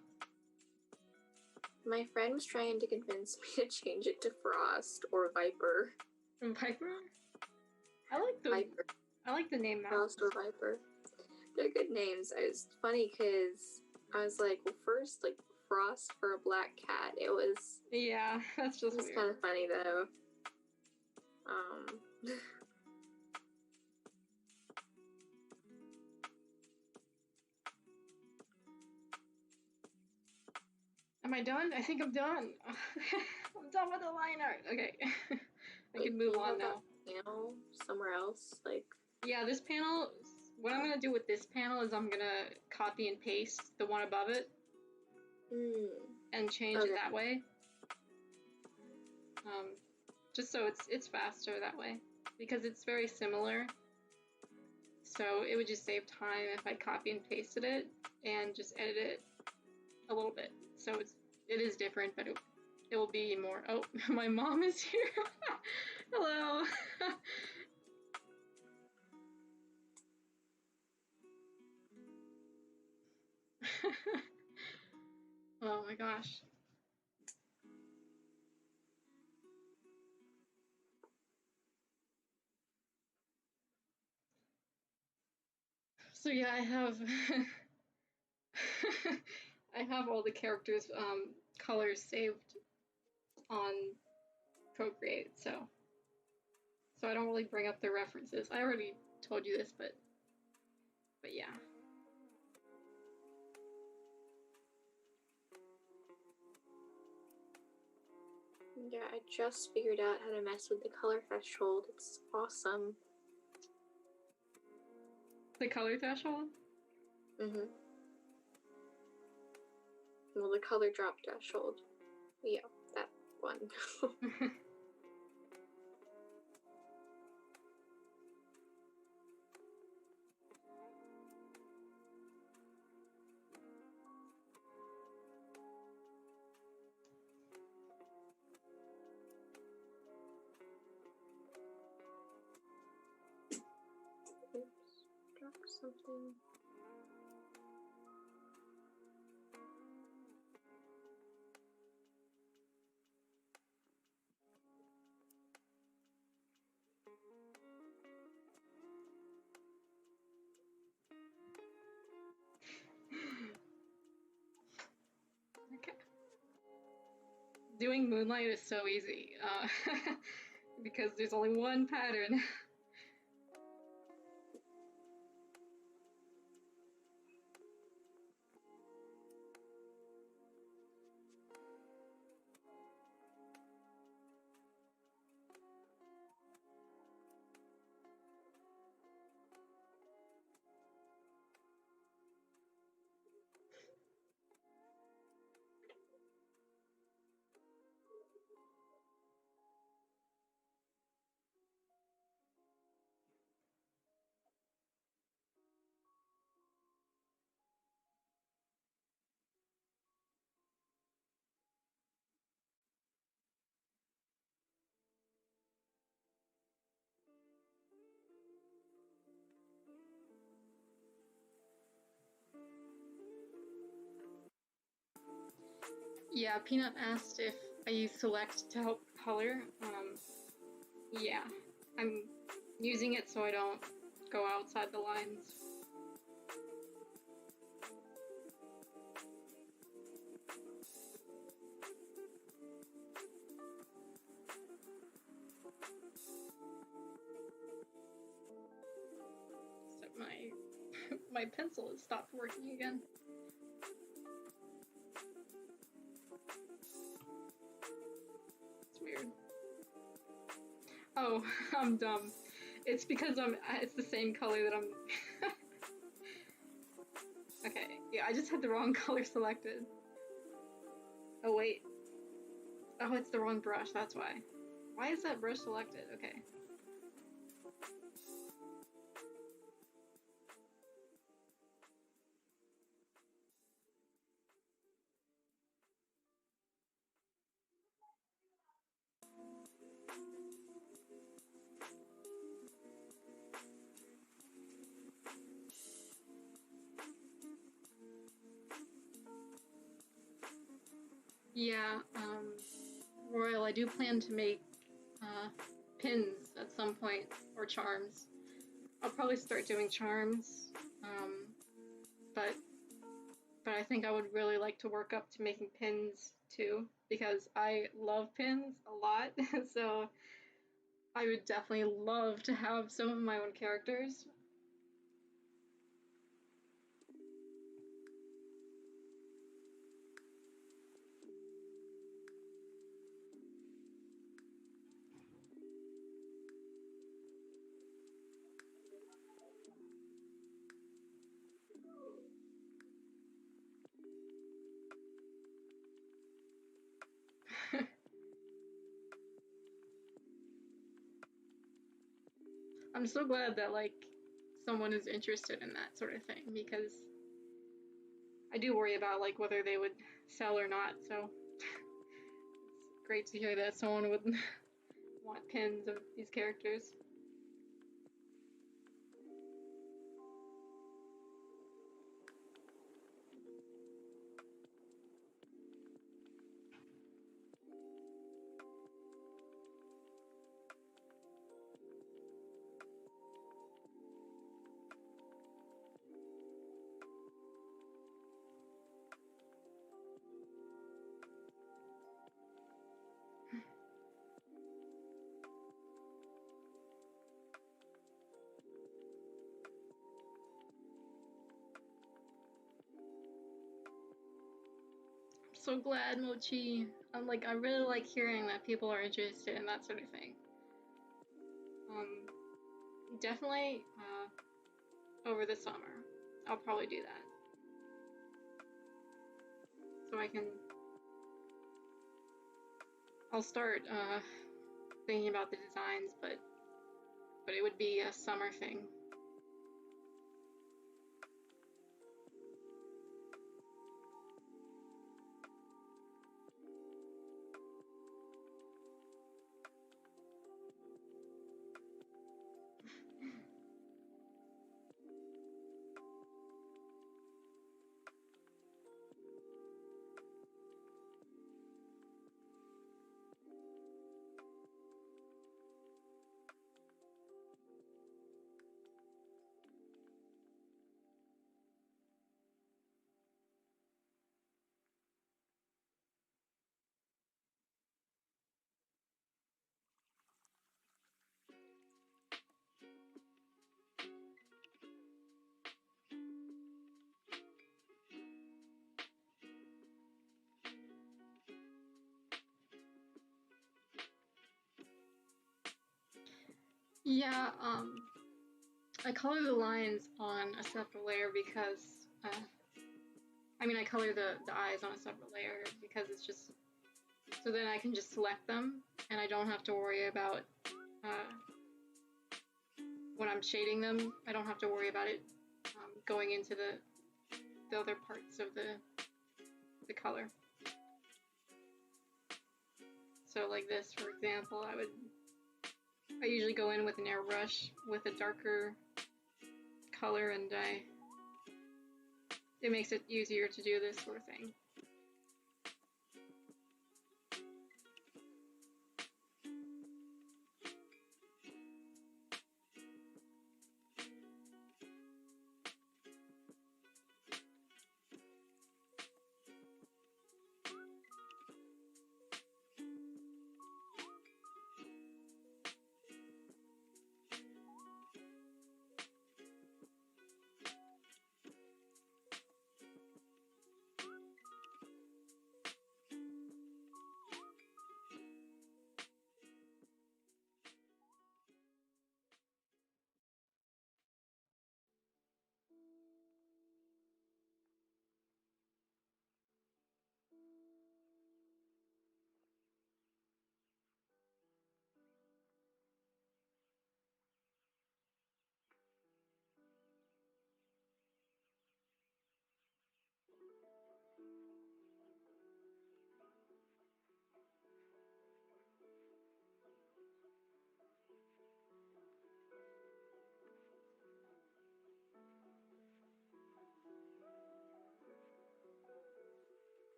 S1: My friend was trying to convince me to change it to Frost or Viper.
S3: Viper? I like the
S1: Viper.
S3: I like the name
S1: Frost or Viper. They're good names. It's funny because I was like, well, first, like, Frost for a black cat.
S3: Yeah, that's just
S1: It's
S3: weird.
S1: kind of funny though.
S3: Am I done? I think I'm done. I'm done with the line art. Okay. I
S1: Wait,
S3: can move
S1: do you
S3: on
S1: have
S3: now.
S1: that panel somewhere else? Like,
S3: Yeah, this panel, what I'm gonna do with this panel is I'm gonna copy and paste the one above it and change it that way. Just so it's faster that way, because it's very similar. So it would just save time if I copy and pasted it and just edit it a little bit. So it is different, but it will be more. Oh, my mom is here. Hello. Oh my gosh. So yeah, I have I have all the characters' colors saved on Procreate, so I don't really bring up the references. I already told you this, but yeah.
S1: Yeah, I just figured out how to mess with the color threshold. It's awesome.
S3: The color threshold?
S1: Mm-hmm. Well, the color drop threshold. Yeah, that one. Oops, dropped something.
S3: Okay. Doing Moonlight is so easy, because there's only one pattern. Yeah, Peanut asked if I use select to help color. Yeah, I'm using it so I don't go outside the lines. So my pencil has stopped working again. It's weird. Oh, I'm dumb. It's because it's the same color that I'm... Okay, yeah, I just had the wrong color selected. Oh, wait. Oh, it's the wrong brush, that's why. Why is that brush selected? Okay. Yeah, Royal, I do plan to make pins at some point, or charms. I'll probably start doing charms, but I think I would really like to work up to making pins too, because I love pins a lot, so I would definitely love to have some of my own characters. I'm so glad that, like, someone is interested in that sort of thing, because I do worry about, like, whether they would sell or not, so it's great to hear that someone would want pins of these characters. So glad, Mochi. I really like hearing that people are interested in that sort of thing. Definitely over the summer, I'll probably do that. so I'll start thinking about the designs, but it would be a summer thing. Yeah, I color the lines on a separate layer because, I mean, I color the eyes on a separate layer because it's just, so then I can just select them and I don't have to worry about, when I'm shading them, I don't have to worry about it going into the other parts of the color. So like this, for example, I usually go in with an airbrush with a darker color, and it makes it easier to do this sort of thing.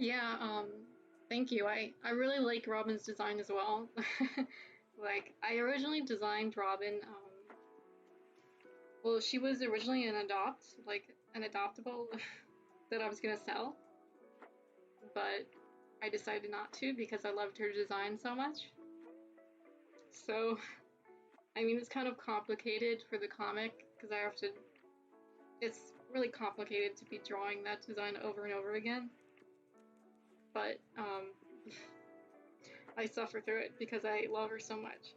S3: Yeah, thank you. I really like Robin's design as well. Like, I originally designed Robin, well, she was originally an adoptable that I was gonna sell, but I decided not to because I loved her design so much. So, I mean, it's kind of complicated for the comic because it's really complicated to be drawing that design over and over again. But I suffer through it because I love her so much.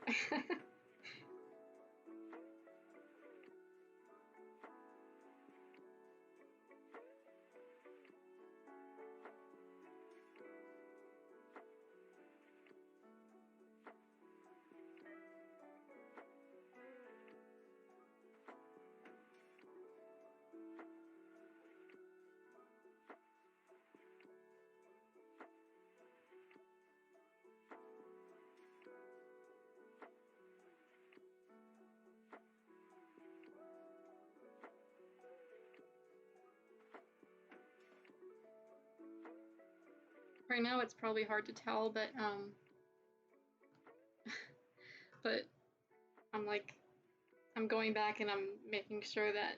S3: Right now it's probably hard to tell, but I'm going back and I'm making sure that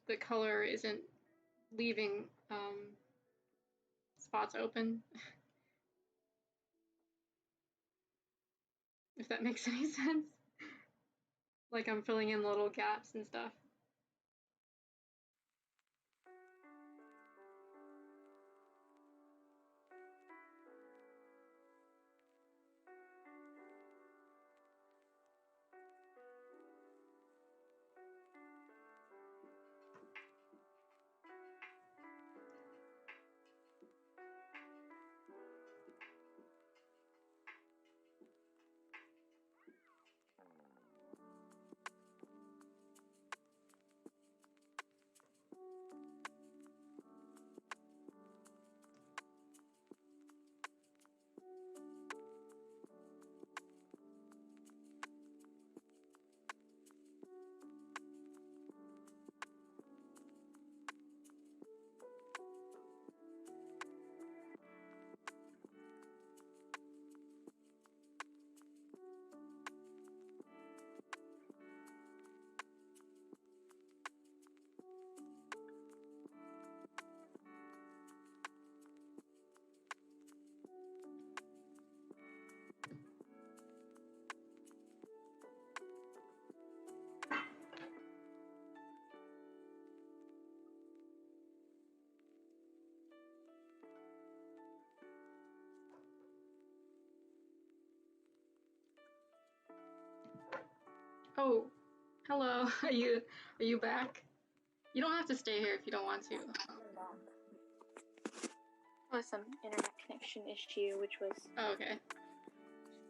S3: the color isn't leaving spots open. If that makes any sense. Like I'm filling in little gaps and stuff. Oh, hello. Are you back? You don't have to stay here if you don't want to.
S1: Was some internet connection issue, which was
S3: Oh, okay.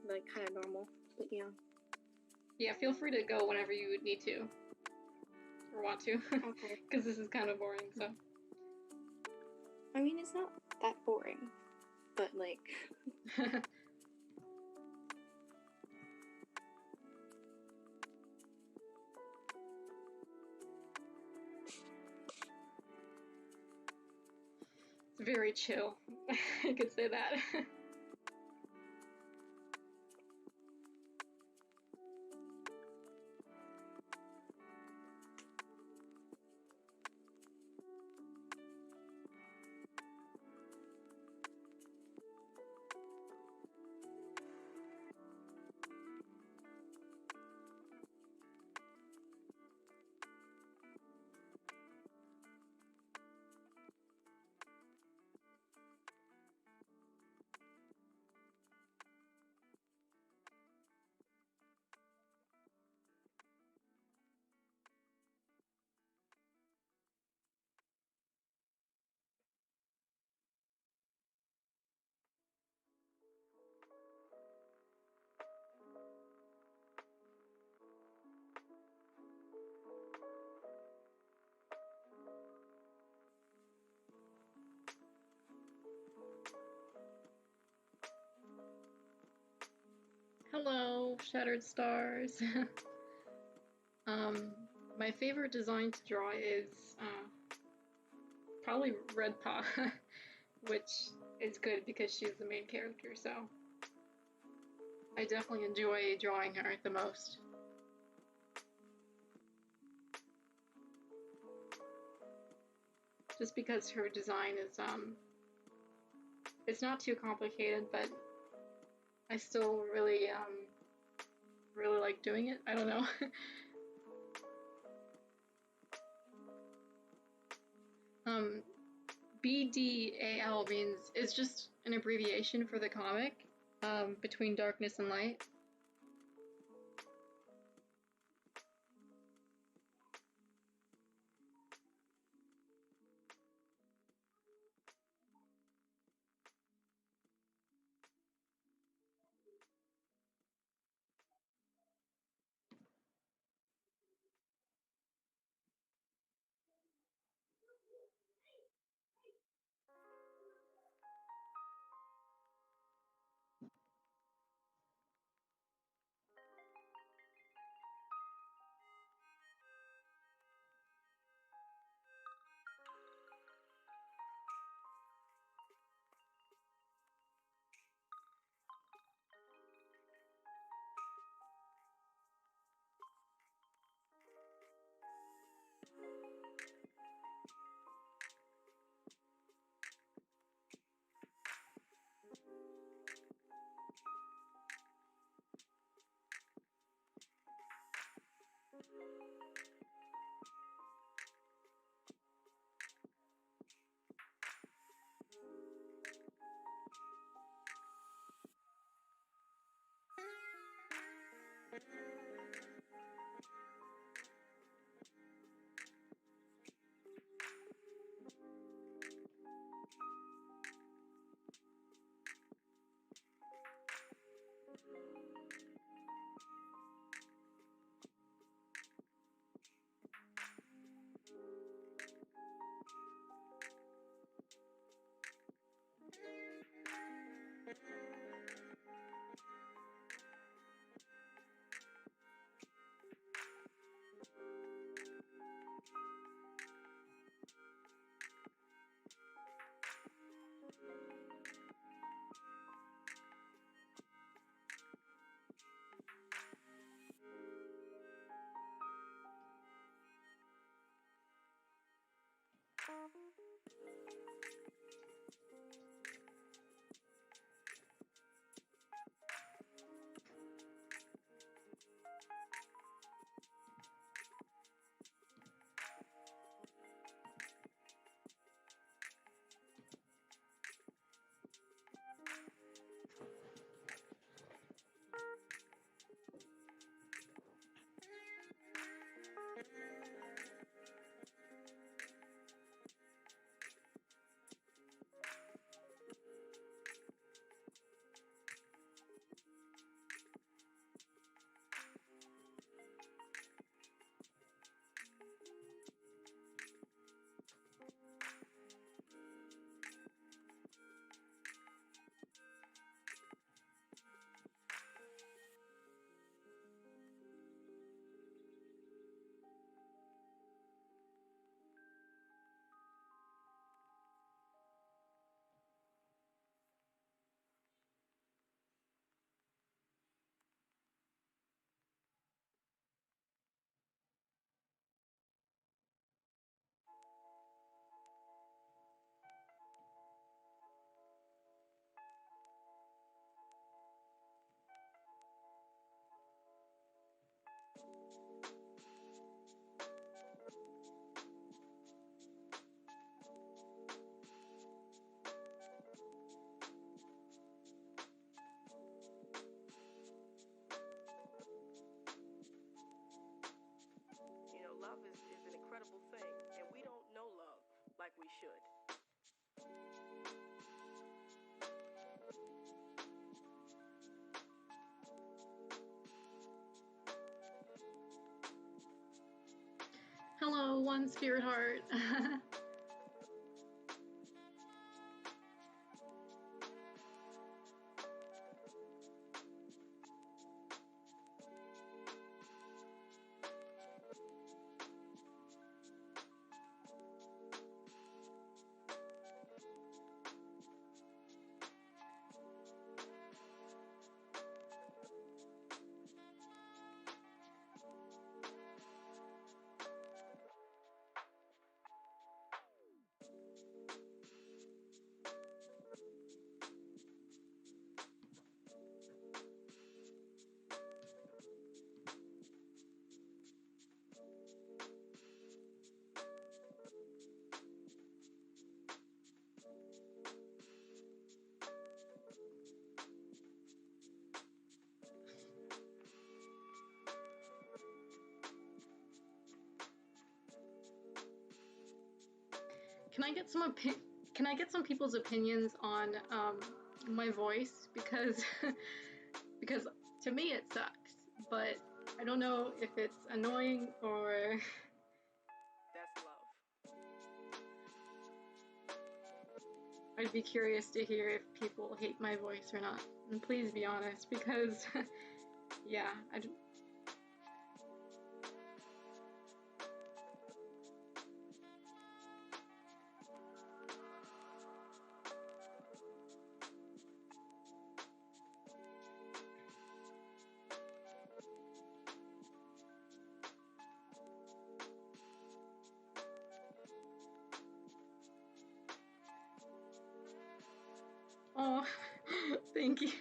S1: like kind of normal, but yeah.
S3: Yeah, feel free to go whenever you need to or want to.
S1: Okay.
S3: Because this is kind of boring. So.
S1: I mean, it's not that boring, but like.
S3: Very chill. I could say that. Hello, Shattered Stars. My favorite design to draw is probably Red Paw, which is good because she's the main character, so I definitely enjoy drawing her the most. Just because her design is, it's not too complicated, but I still really like doing it. I don't know. BDAL means, it's just an abbreviation for the comic, Between Darkness and Light.
S4: Love is an incredible thing, and we don't know love like we should.
S3: Hello, one spirit heart. Can I get some people's opinions on my voice, because because to me it sucks, but I don't know if it's annoying or
S4: That's love.
S3: I'd be curious to hear if people hate my voice or not. And please be honest, because yeah, oh, thank you.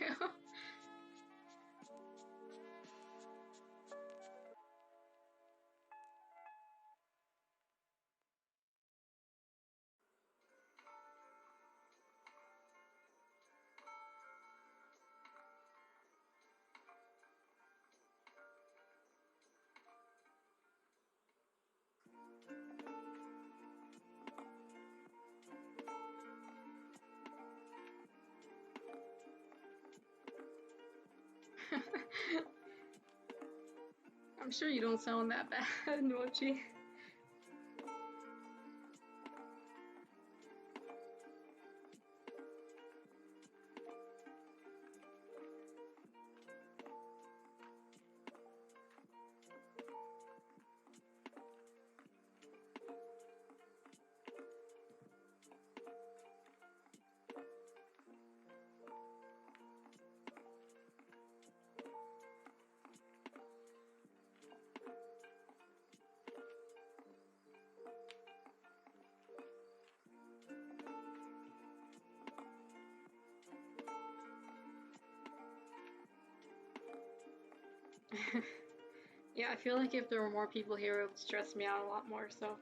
S3: I'm sure you don't sound that bad, Mochi. Yeah, I feel like if there were more people here, it would stress me out a lot more, so.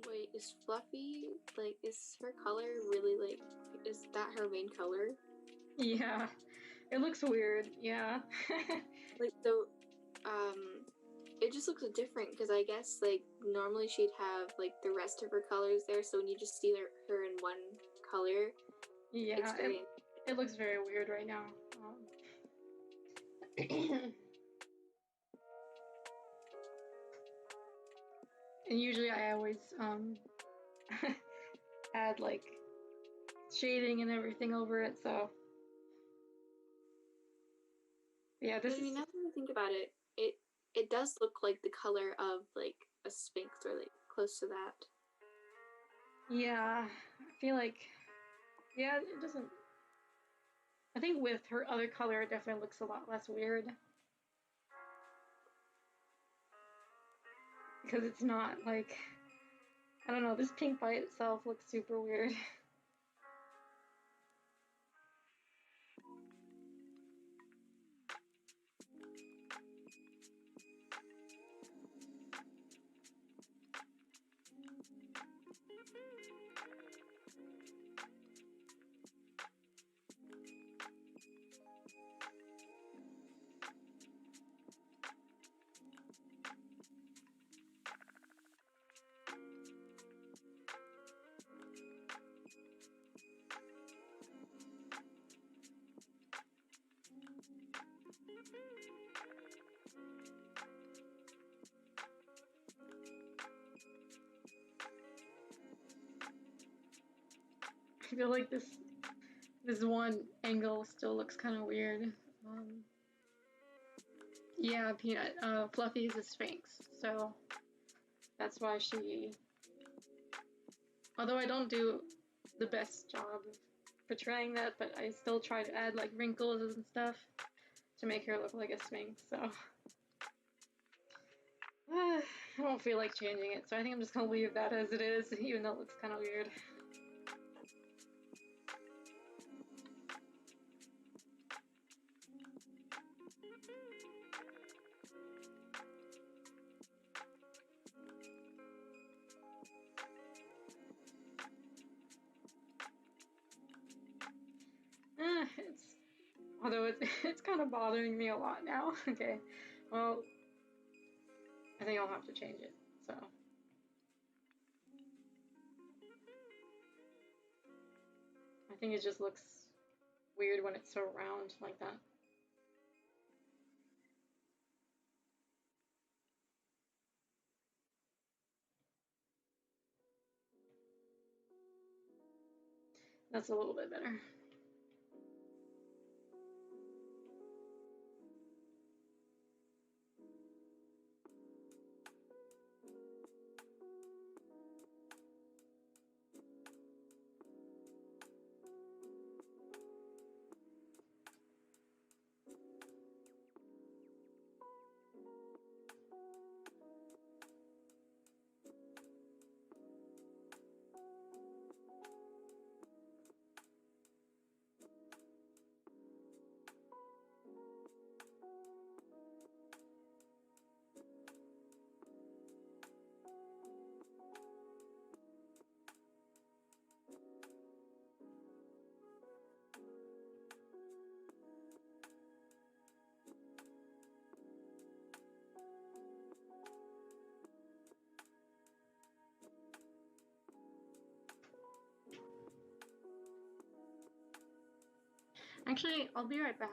S1: Wait, is Fluffy, like, is her color really, like, is that her main color?
S3: Yeah, it looks weird, yeah.
S1: Like, so, it just looks different, because I guess, like, normally she'd have, like, the rest of her colors there, so when you just see her in one color,
S3: Yeah,
S1: it's very...
S3: it looks very weird right now. And usually I always add like shading and everything over it, so yeah, this
S1: But I mean,
S3: is,
S1: now that I think about it, it does look like the color of, like, a Sphinx, or, like, close to that.
S3: yeah, I feel like, yeah, it doesn't, I think with her other color it definitely looks a lot less weird. Because it's not like, I don't know, this pink by itself looks super weird. I feel like this one angle still looks kind of weird. Yeah, Peanut. Fluffy is a Sphinx, so that's why she. Although I don't do the best job of portraying that, but I still try to add like wrinkles and stuff to make her look like a Sphinx. So I don't feel like changing it, so I think I'm just gonna leave that as it is, even though it looks kind of weird. Although it's kind of bothering me a lot now. Okay, well, I think I'll have to change it, so. I think it just looks weird when it's so round like that. That's a little bit better. Actually, I'll be right back.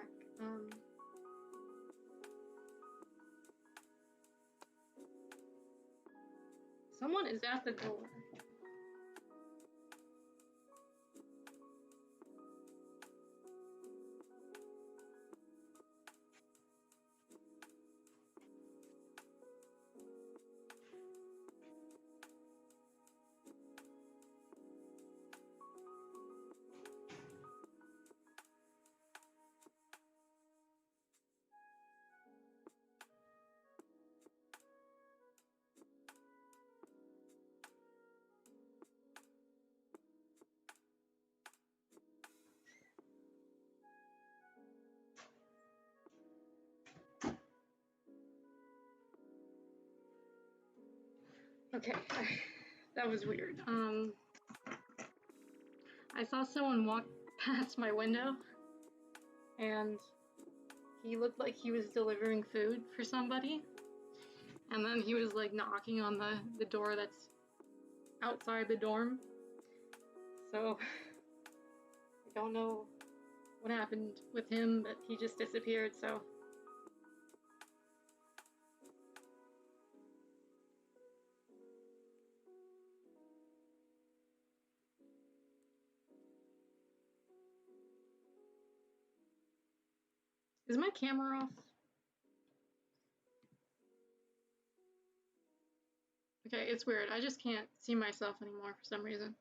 S3: Someone is at the door. Okay, that was weird. I saw someone walk past my window, and he looked like he was delivering food for somebody, and then he was like knocking on the door that's outside the dorm. So I don't know what happened with him, but he just disappeared, so. Is my camera off? Okay, it's weird. I just can't see myself anymore for some reason.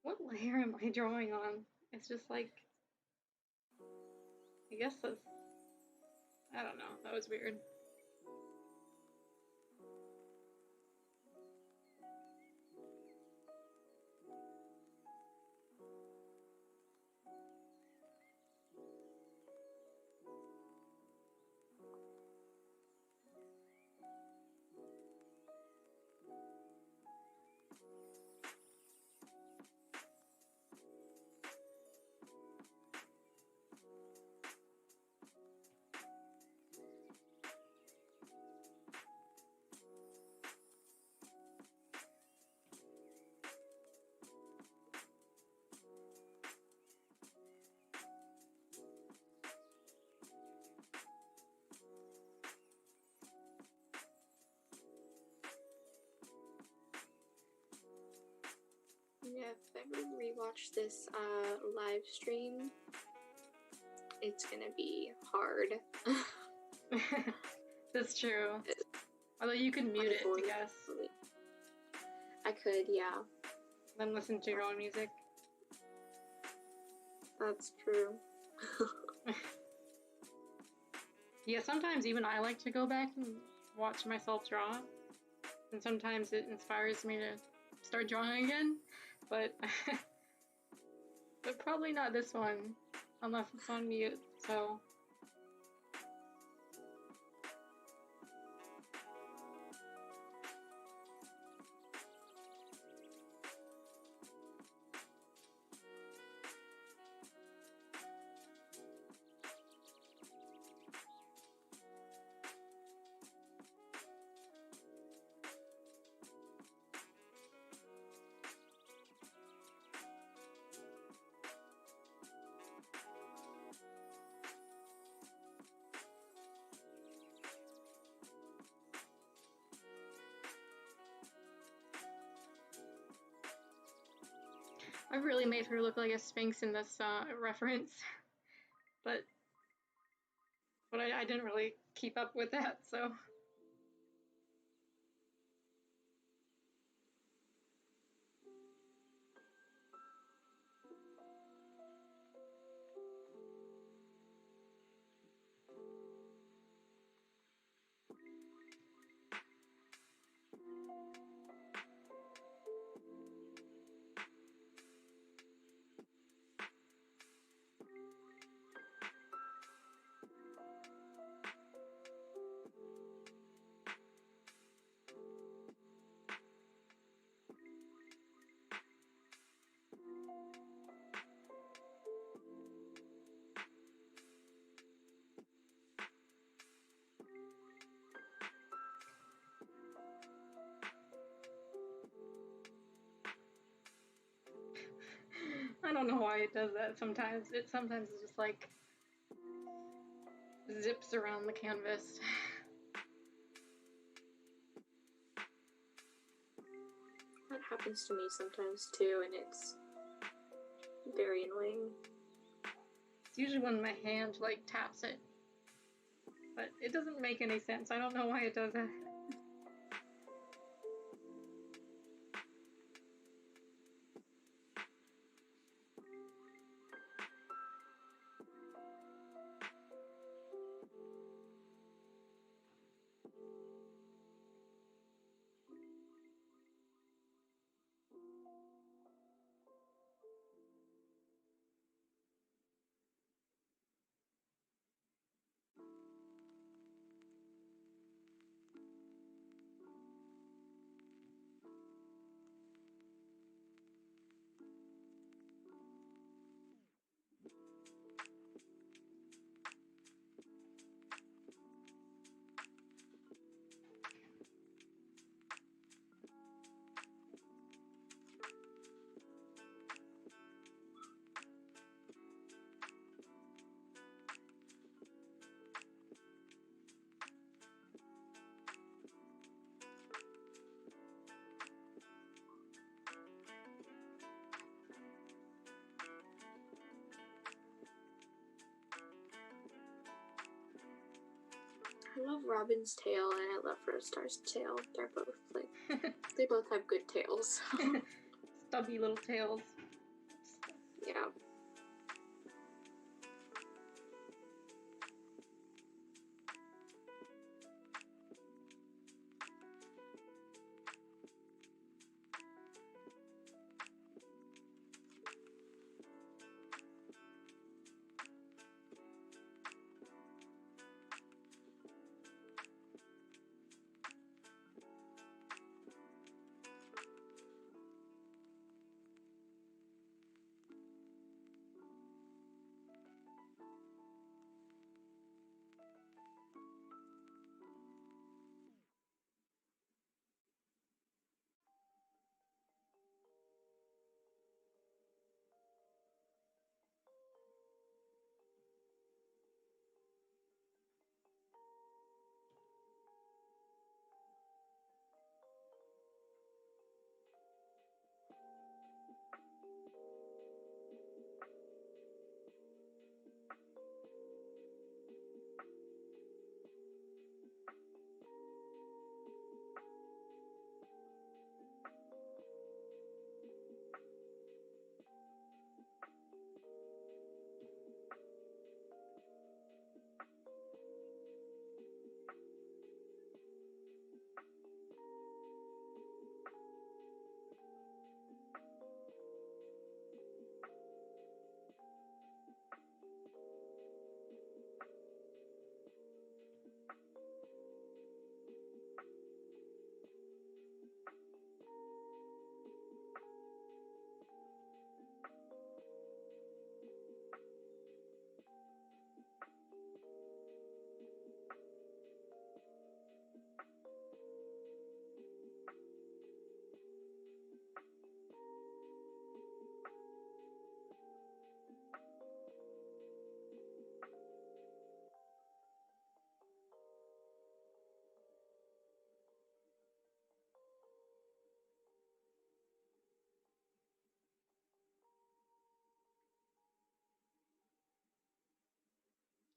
S3: What layer am I drawing on? It's just like, I guess that's, I don't know, that was weird.
S1: Yeah, if I ever rewatch this live stream, it's gonna be hard.
S3: That's true. Although you could mute it, I guess.
S1: I could, yeah.
S3: Then listen to your own music.
S1: That's true.
S3: Yeah, sometimes even I like to go back and watch myself draw, and sometimes it inspires me to start drawing again, but but probably not this one, unless it's on mute, so... I really made her look like a sphinx in this reference, but I didn't really keep up with that, so... I don't know why it does that sometimes. It sometimes is just like zips around the canvas.
S1: That happens to me sometimes too, and it's very annoying.
S3: It's usually when my hand like taps it, but it doesn't make any sense. I don't know why it does that.
S1: I love Robin's tail and I love Rosestar's tail. They're both like they both have good tails.
S3: Stubby little tails.
S1: Yeah.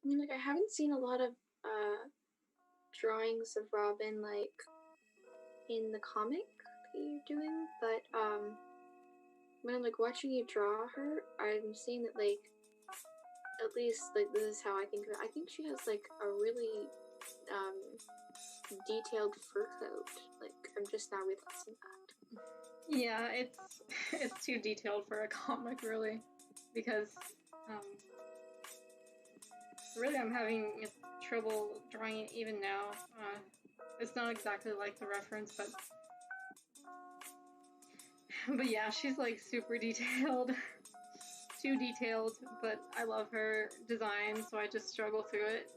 S1: I mean, like, I haven't seen a lot of drawings of Robin, like, in the comic that you're doing, but when I'm like watching you draw her, I'm seeing that, like, at least, like, this is how I think of it. I think she has, like, a really detailed fur coat. Like, I'm just now realizing that.
S3: Yeah, it's too detailed for a comic, really, because really I'm having trouble drawing it even now. It's not exactly like the reference, but yeah, she's like super detailed. Too detailed, but I love her design, so I just struggle through it.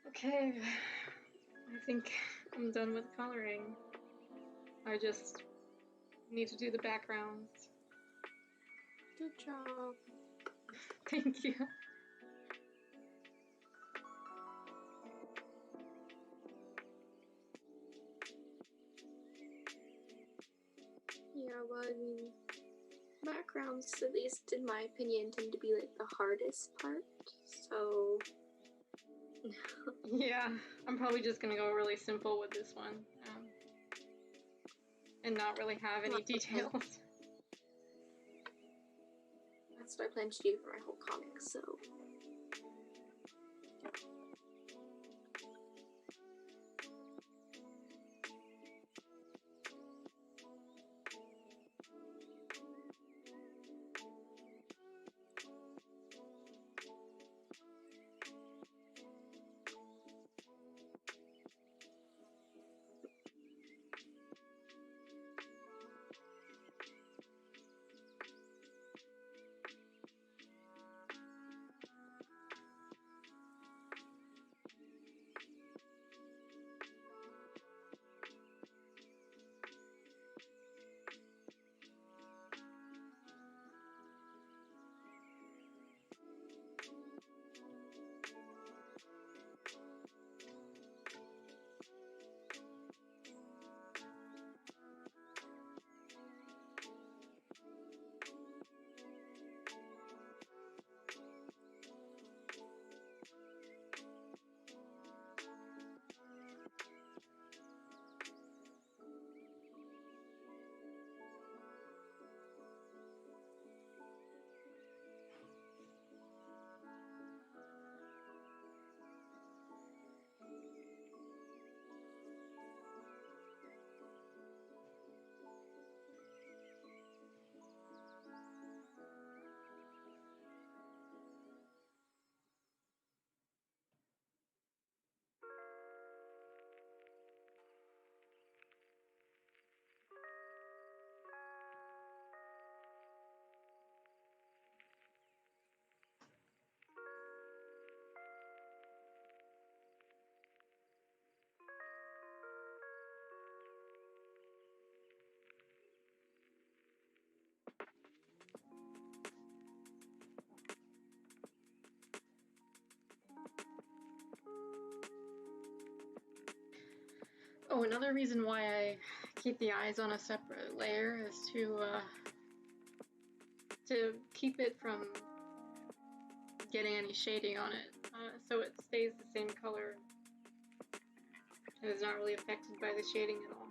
S3: Okay, I think I'm done with coloring. I just need to do the backgrounds.
S1: Good job.
S3: Thank you.
S1: Yeah, well, I mean, backgrounds, at least in my opinion, tend to be like the hardest part, so...
S3: Yeah, I'm probably just gonna go really simple with this one, and not really have any details.
S1: That's what I plan to do for my whole comic, so...
S3: Oh, another reason why I keep the eyes on a separate layer is to keep it from getting any shading on it, so it stays the same color and is not really affected by the shading at all.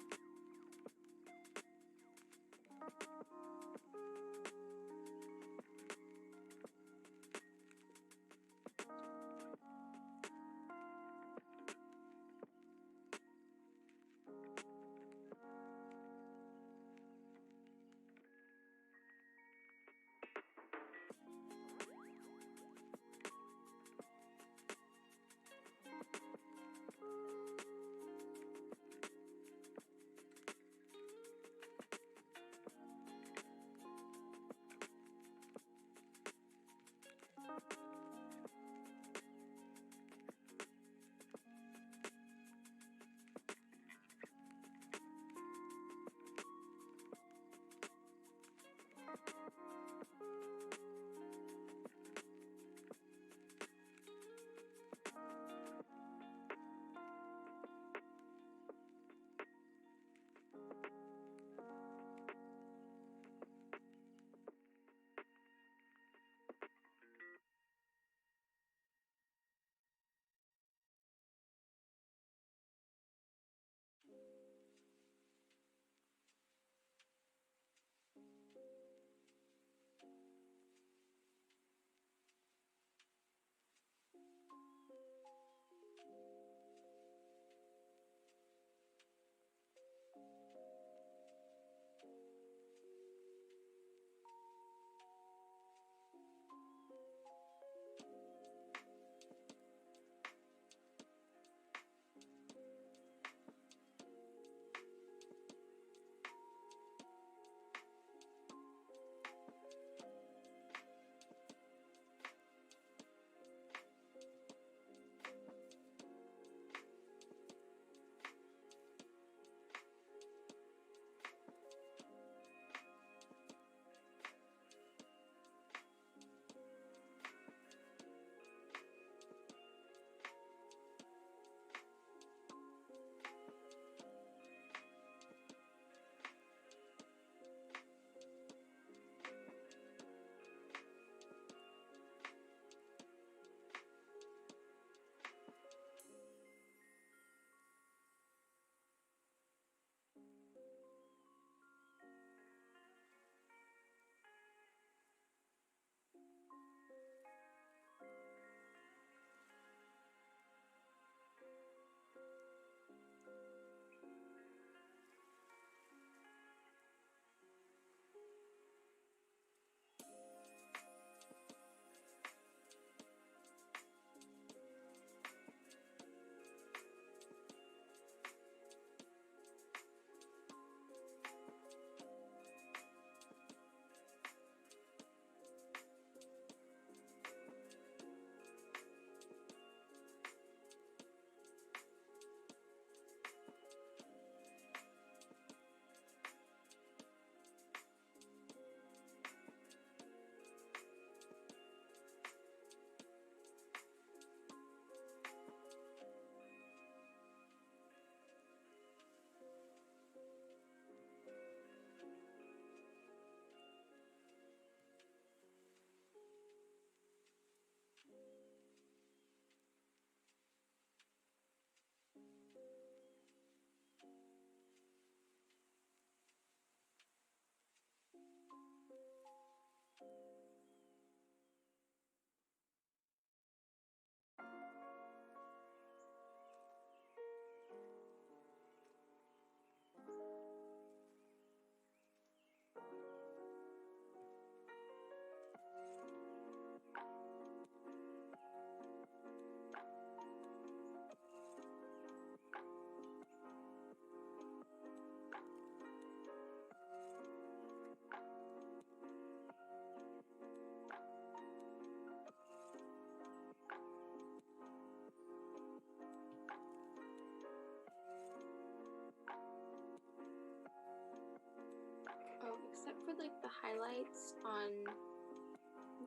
S1: Except for like the highlights on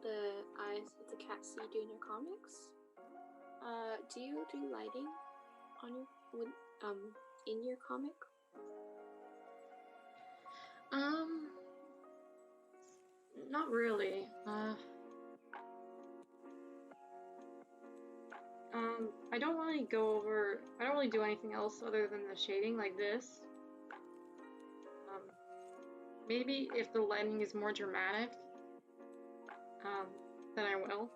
S1: the eyes of the cats that you do in your comics, do you do lighting on your in your comic?
S3: Not really. I don't really I don't really do anything else other than the shading like this. Maybe if the lighting is more dramatic, then I will.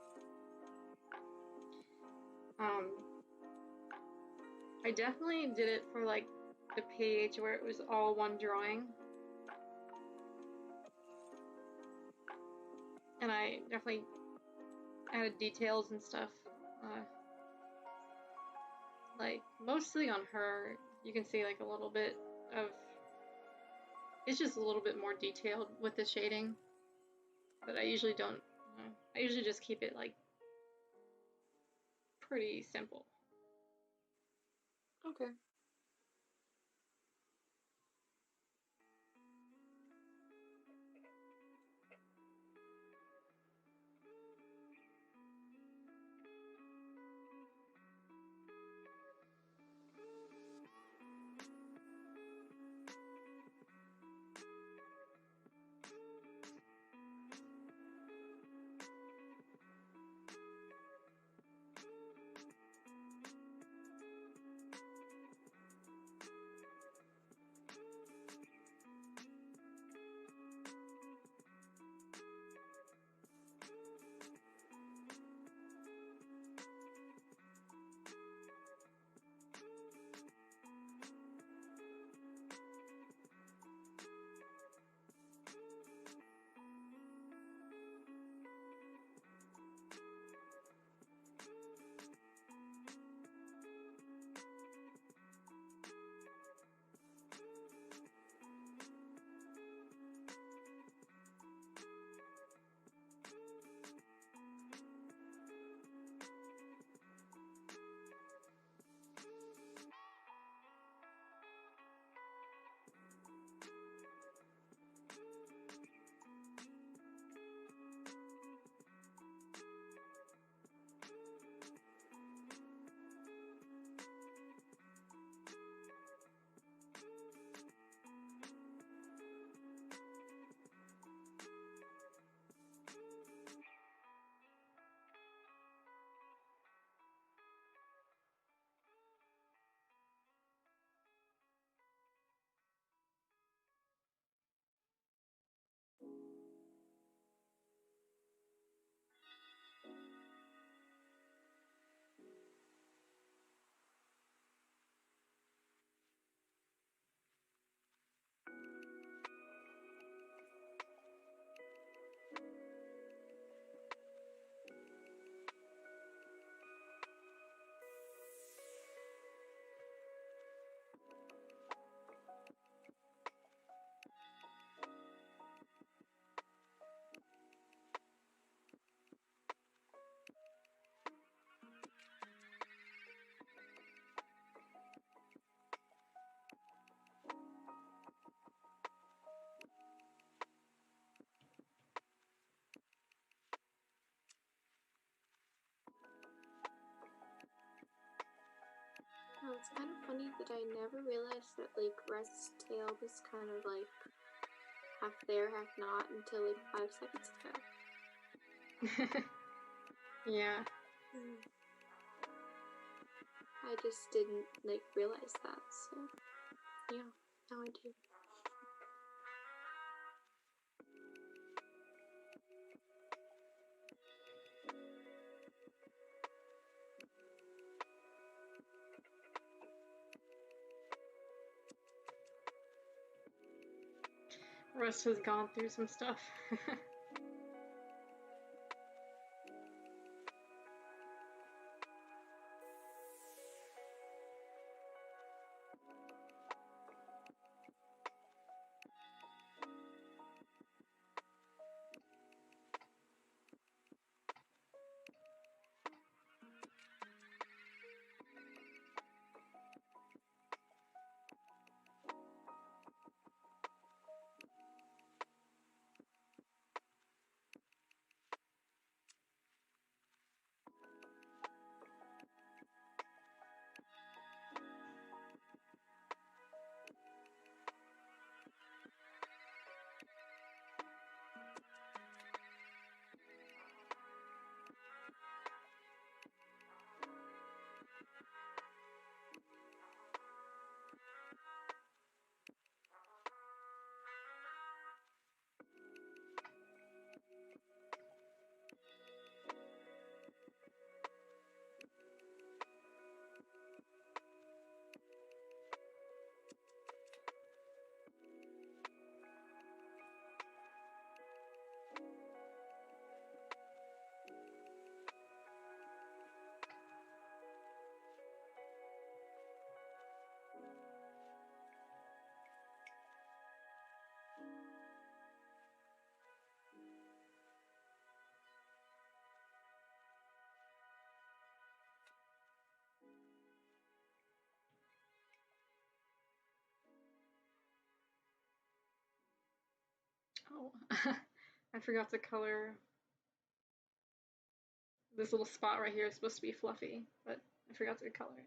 S3: I definitely did it for like the page where it was all one drawing. And I definitely added details and stuff. Like, mostly on her, you can see like a little bit of... It's just a little bit more detailed with the shading. But I usually don't... I usually just keep it like pretty simple.
S1: Okay. Oh, it's kind of funny that I never realized that, like, Rest's tail was kind of, like, half there, half not, until, like, 5 seconds ago.
S3: Yeah.
S1: I just didn't, like, realize that, so, yeah, now I do.
S3: Russ has gone through some stuff. Oh, I forgot to color. This little spot right here is supposed to be fluffy, but I forgot to color it.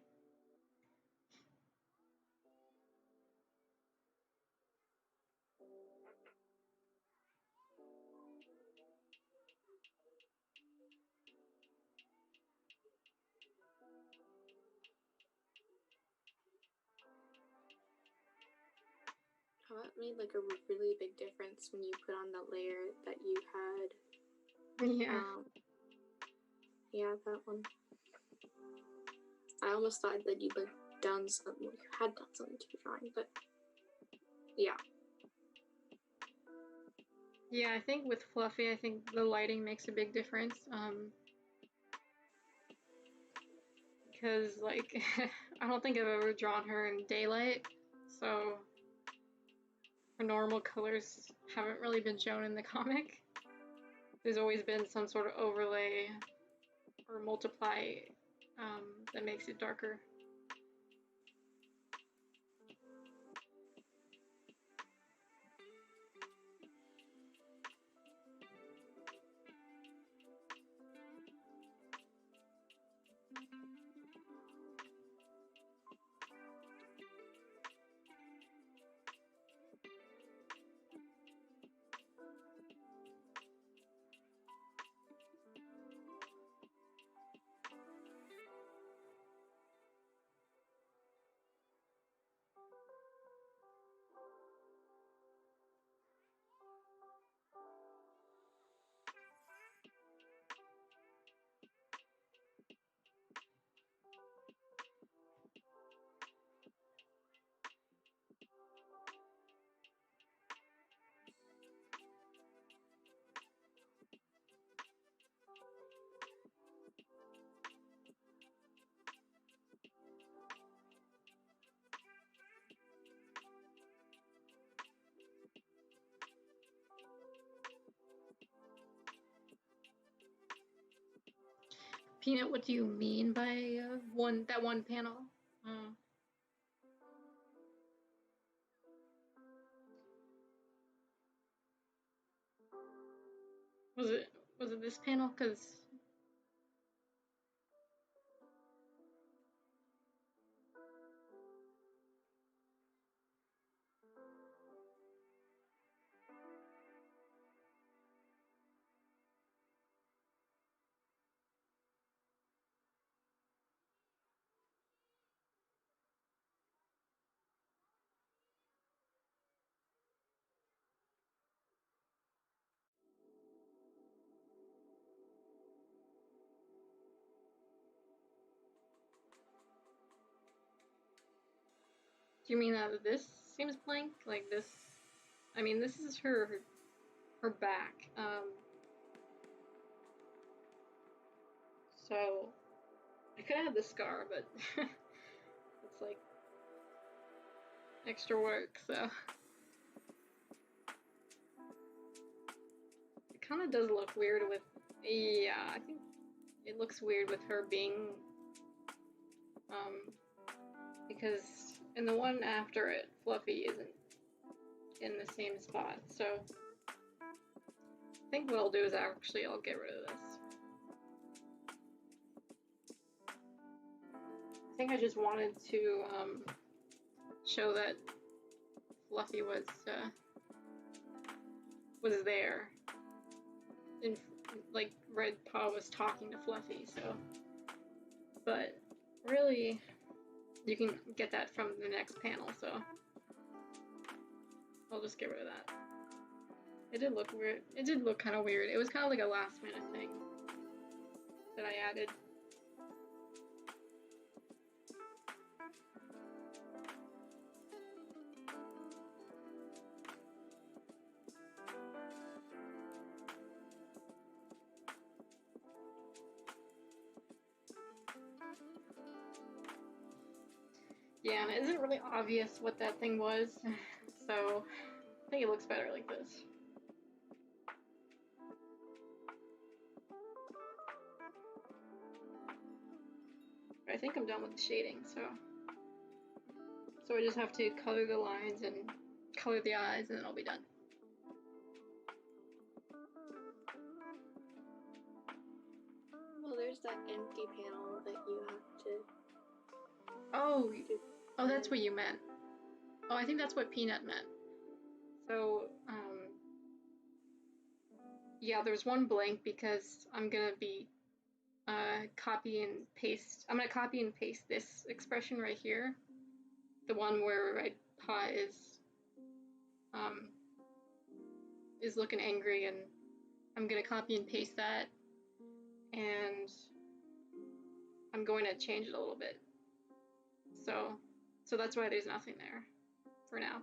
S1: Oh, it made like a really big difference when you put on the layer that you had.
S3: Yeah.
S1: Yeah, that one. I almost thought that you'd like done something, you had done something to the drawing, but yeah.
S3: Yeah, I think with Fluffy, I think the lighting makes a big difference. Because like, I don't think I've ever drawn her in daylight, so her normal colors haven't really been shown in the comic. There's always been some sort of overlay or multiply that makes it darker. Peanut, what do you mean by that one panel? Was it this panel? Cause do you mean that this seems blank? Like this? I mean, this is her back. So I could have the scar, but it's like extra work, so it kind of does look weird with, yeah, I think it looks weird with her being, because in the one after it, Fluffy isn't in the same spot, so I think what I'll do is actually I'll get rid of this. I think I just wanted to show that Fluffy was there, and like Red Paw was talking to Fluffy. So, but really, you can get that from the next panel. So I'll just get rid of that. It did look weird. It did look kind of weird. It was kind of like a last minute thing that I added. Yeah, and it isn't really obvious what that thing was, so I think it looks better like this. But I think I'm done with the shading, so I just have to color the lines and color the eyes, and then I'll be done.
S1: there's that empty panel that you have to
S3: Oh,
S1: do.
S3: oh, that's what you meant. Oh, I think that's what Peanut meant. So, yeah, there's one blank because I'm gonna be copy and paste. I'm gonna copy and paste this expression right here, the one where Red Pot is looking angry, and I'm gonna copy and paste that, and I'm going to change it a little bit. So that's why there's nothing there for now.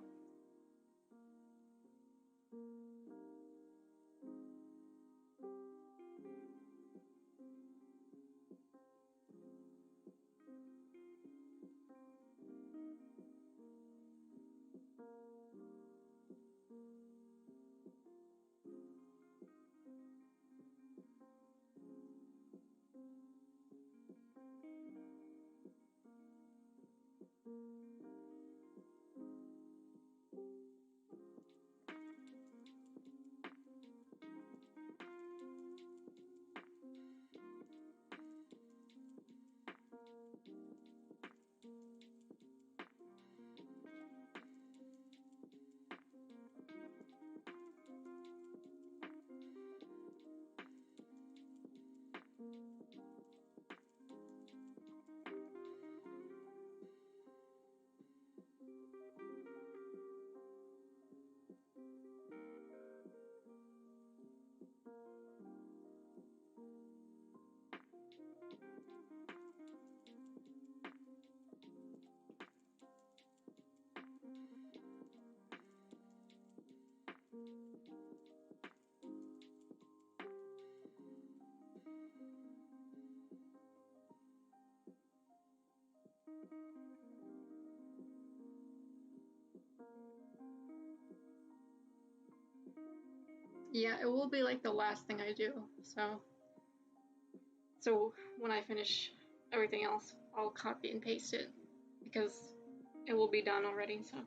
S3: Yeah, it will be like the last thing I do. So when I finish everything else, I'll copy and paste it because it will be done already. So.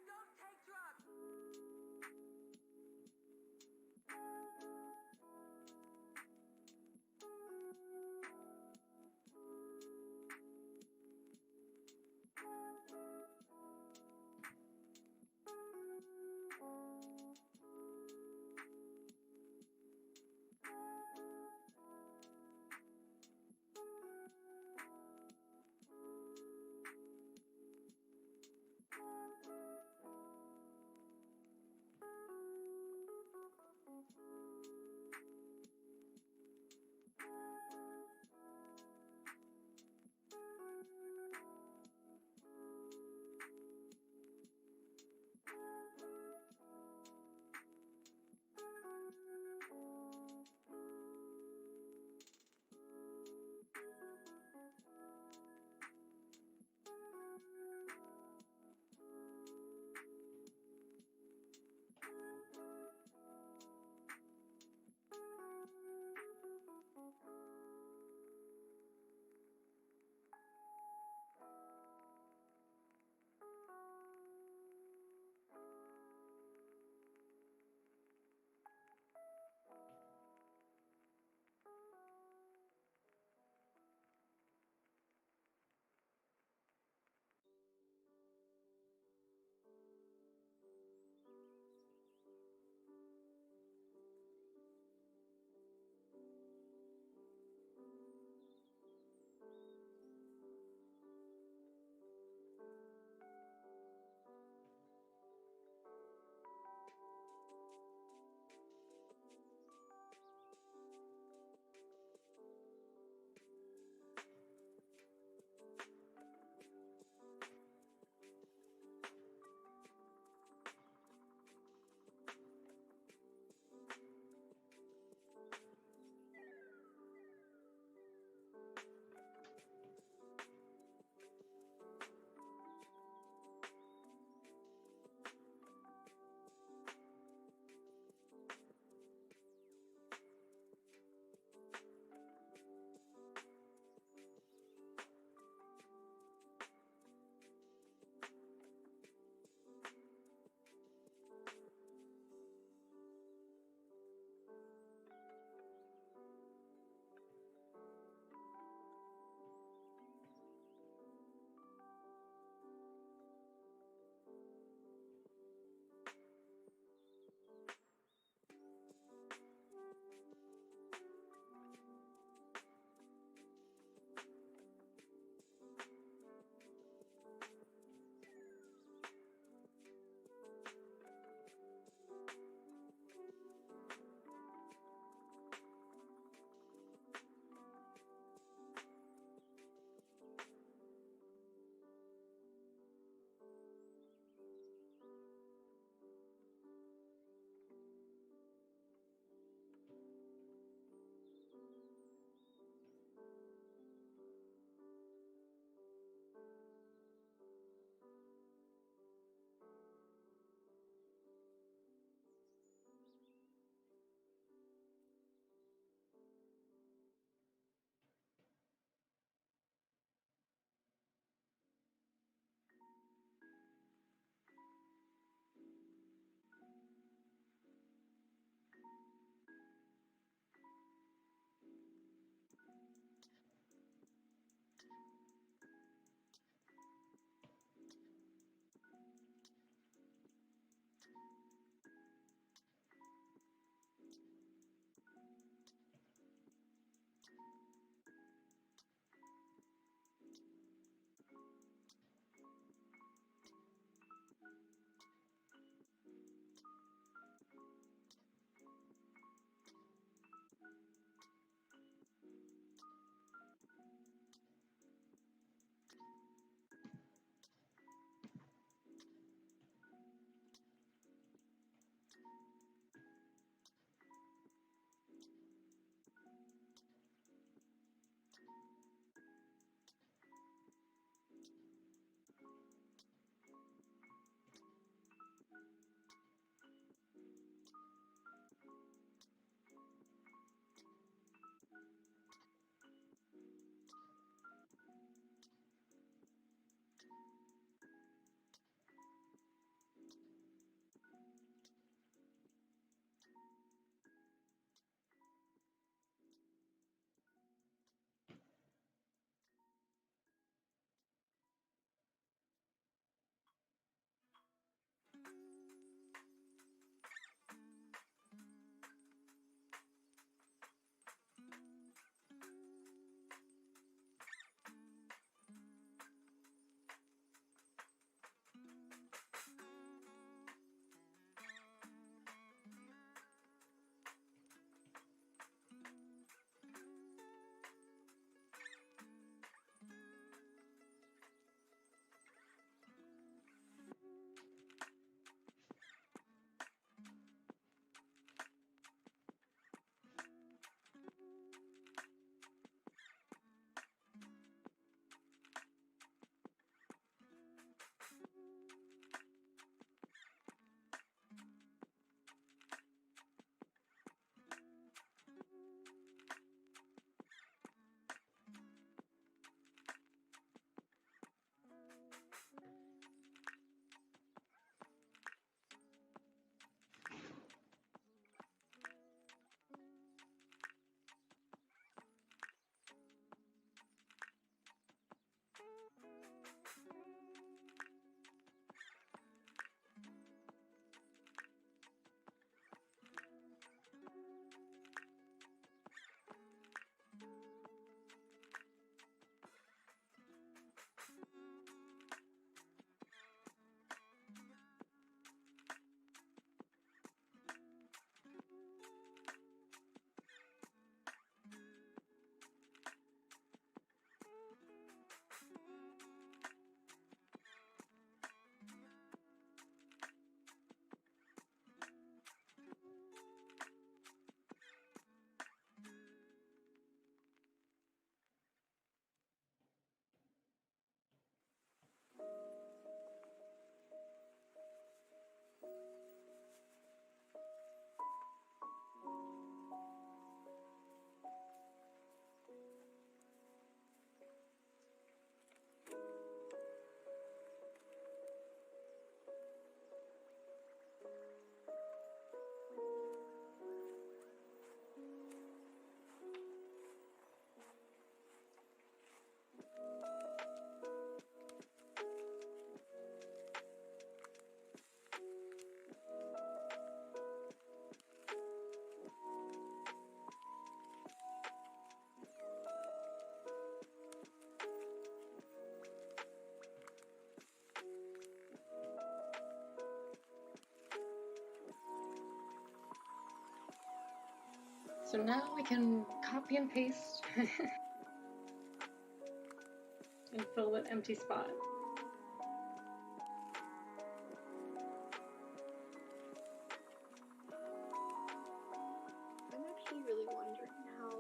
S4: Don't take drugs.
S3: So now we can copy and paste and fill that empty spot.
S1: I'm actually really wondering how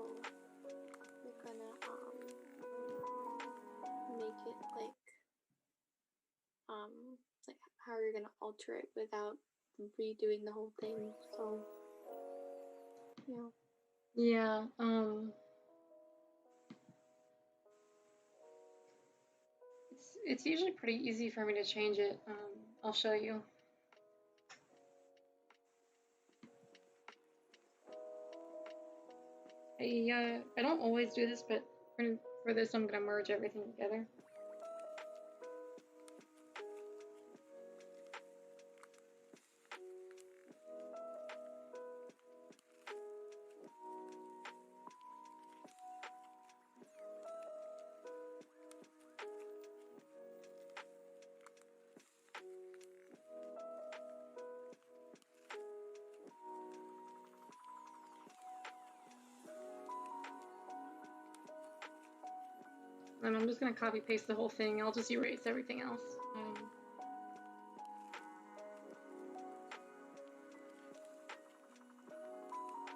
S1: you're gonna make it like how you're gonna alter it without redoing the whole thing. So yeah.
S3: Yeah, it's usually pretty easy for me to change it. I'll show you. I don't always do this, but for this I'm gonna merge everything together. And I'm just gonna copy paste the whole thing. I'll just erase everything else.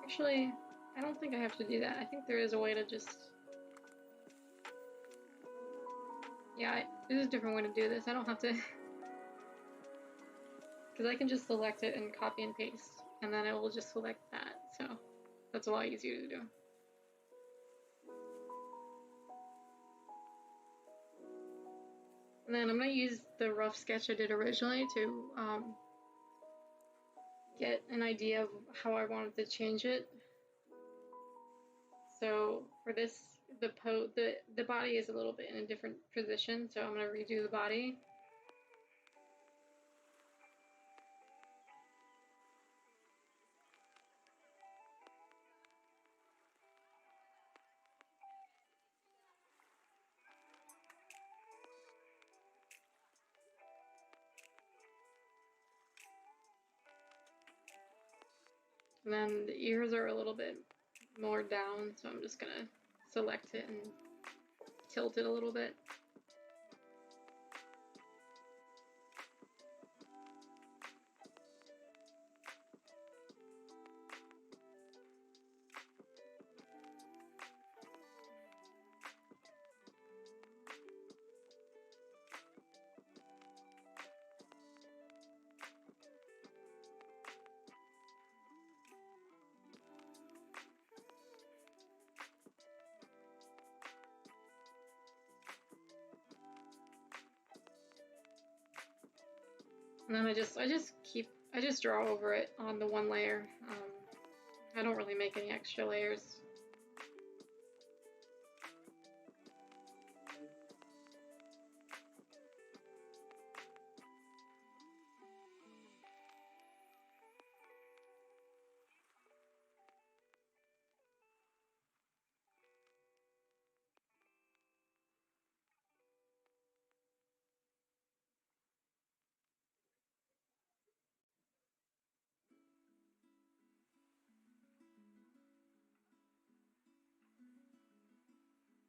S3: Actually, I don't think I have to do that. I think there is a way to just... Yeah, there's a different way to do this. I don't have to... Because I can just select it and copy and paste, and then it will just select that. So that's a lot easier to do. And then I'm going to use the rough sketch I did originally to get an idea of how I wanted to change it. So for this, the body is a little bit in a different position, so I'm going to redo the body. And then the ears are a little bit more down, so I'm just gonna select it and tilt it a little bit. And then I just draw over it on the one layer. I don't really make any extra layers.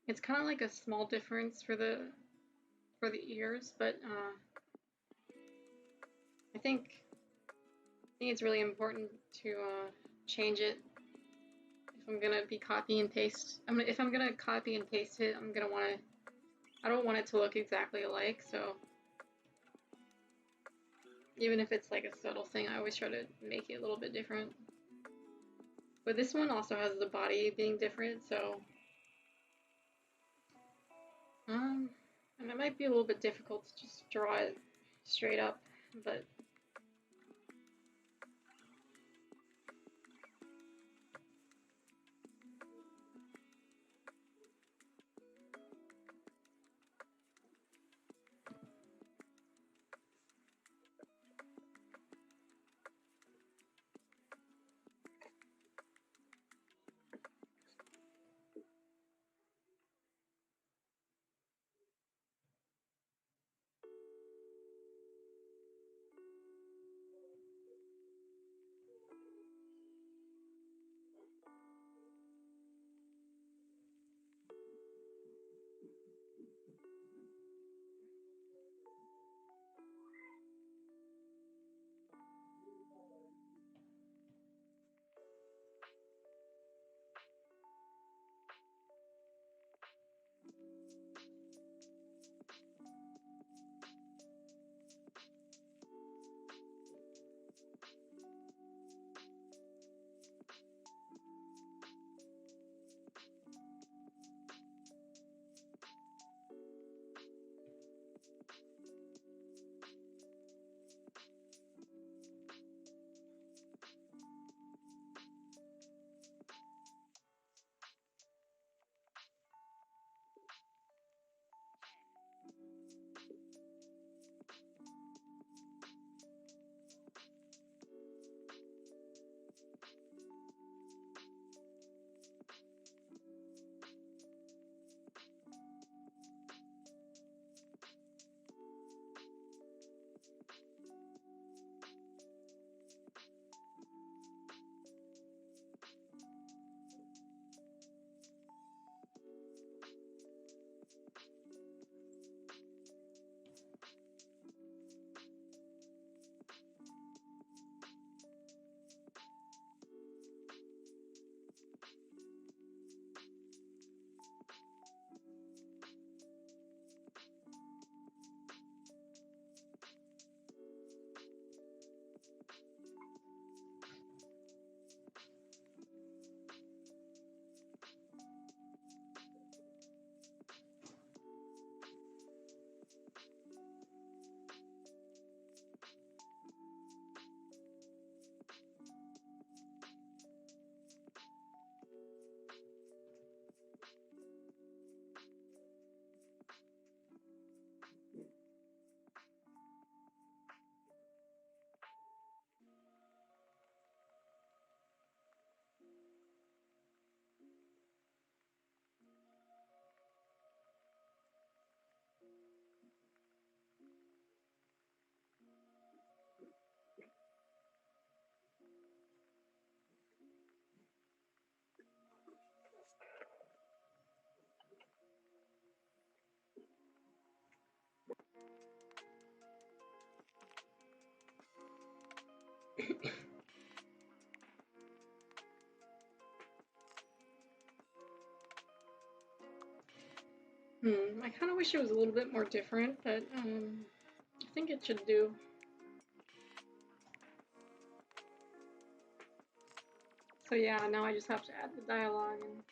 S3: It's kind of like a small difference for the ears, but I think it's really important to change it if I'm gonna be copy and paste. If I'm gonna copy and paste it, I don't want it to look exactly alike. So even if it's like a subtle thing, I always try to make it a little bit different. But this one also has the body being different, so and it might be a little bit difficult to just draw it straight up, but I kind of wish it was a little bit more different, but I think it should do. So yeah, now I just have to add the dialogue and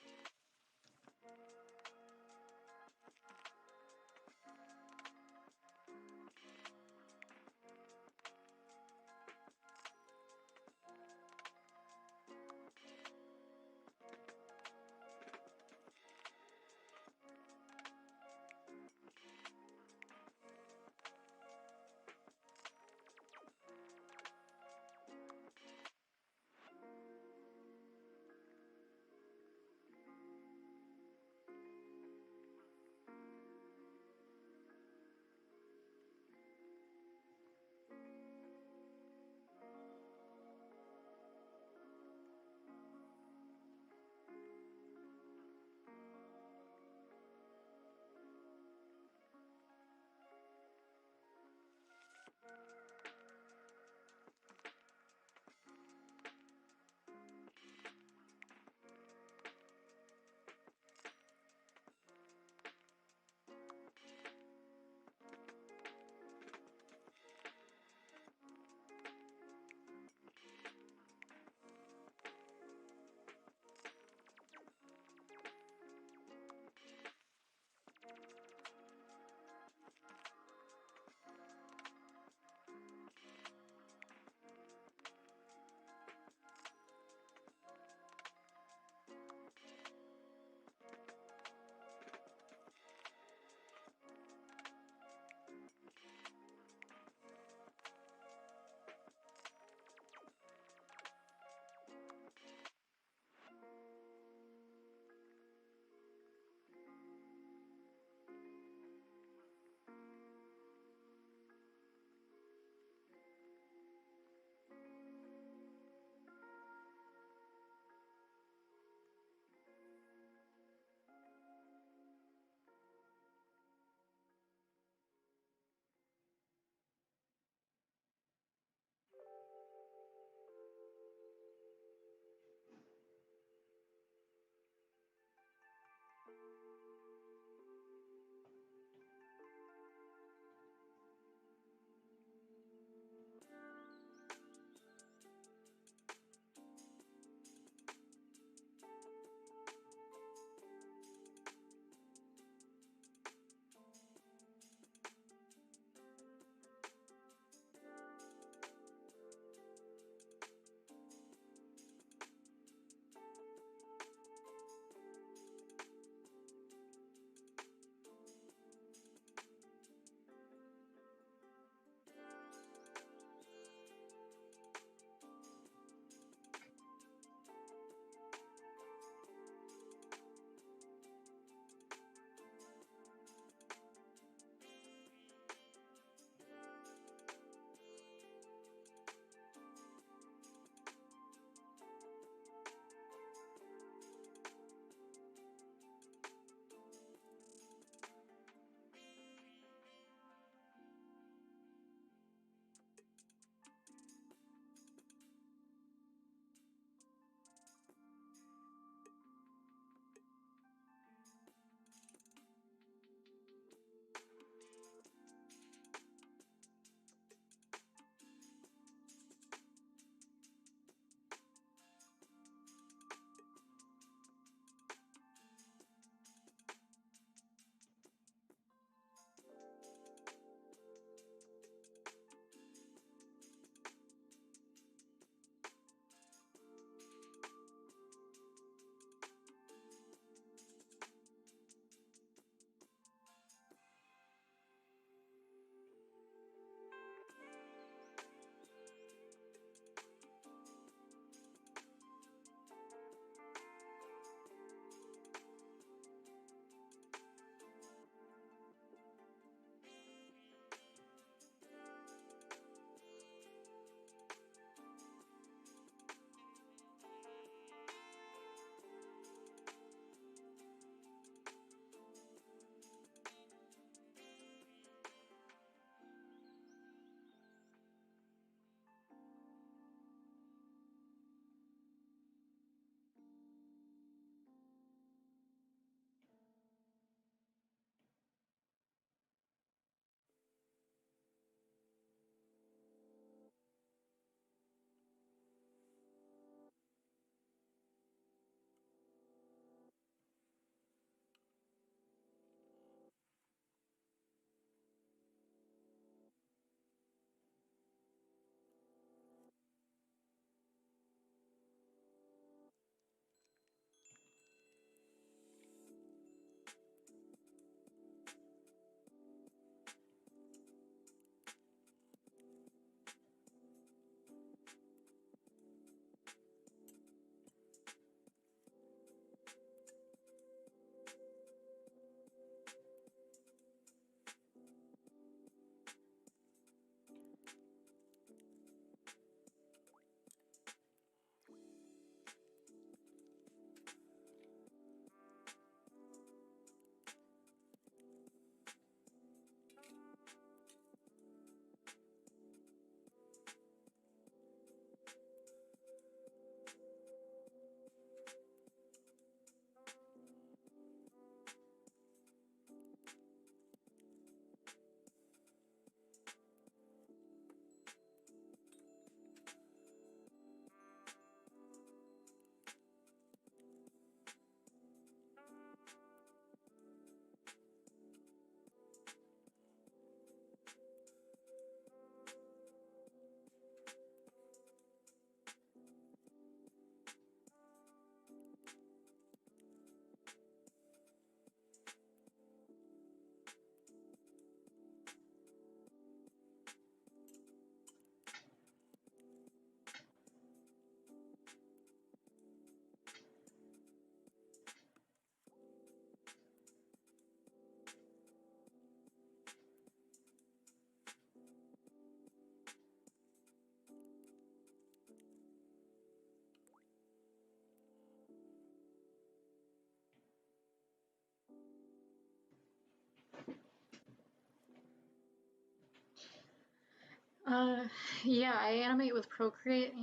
S3: Yeah, I animate with Procreate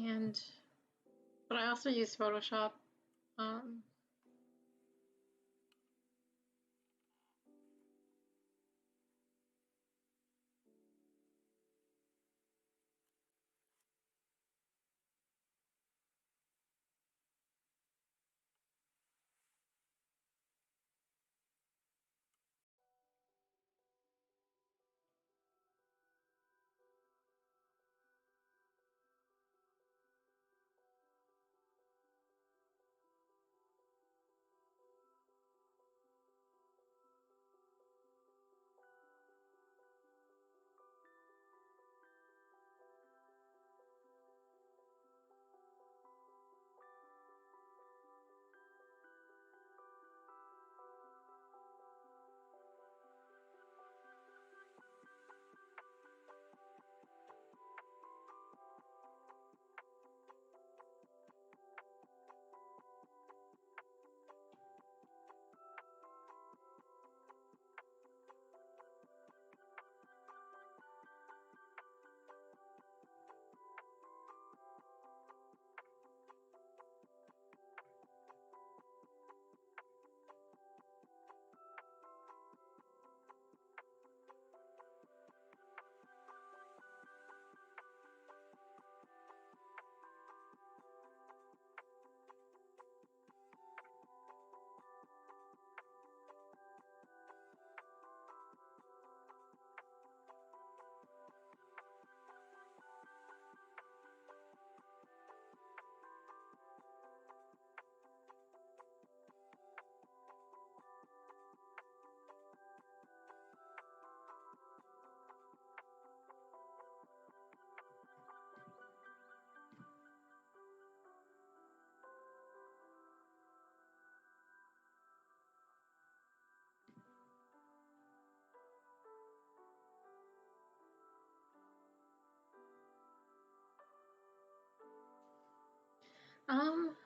S3: but I also use Photoshop.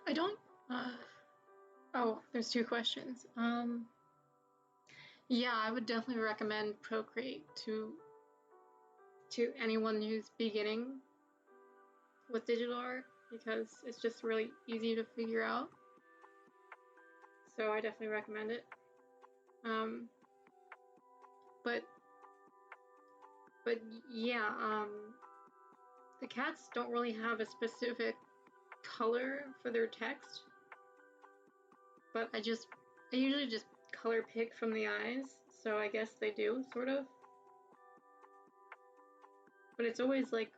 S3: I don't. Oh, there's two questions. Yeah, I would definitely recommend Procreate to anyone who's beginning with digital art because it's just really easy to figure out. So I definitely recommend it. But yeah, the cats don't really have a specific color for their text, but I usually just color pick from the eyes, so I guess they do, sort of. But it's always like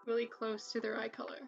S3: really close to their eye color.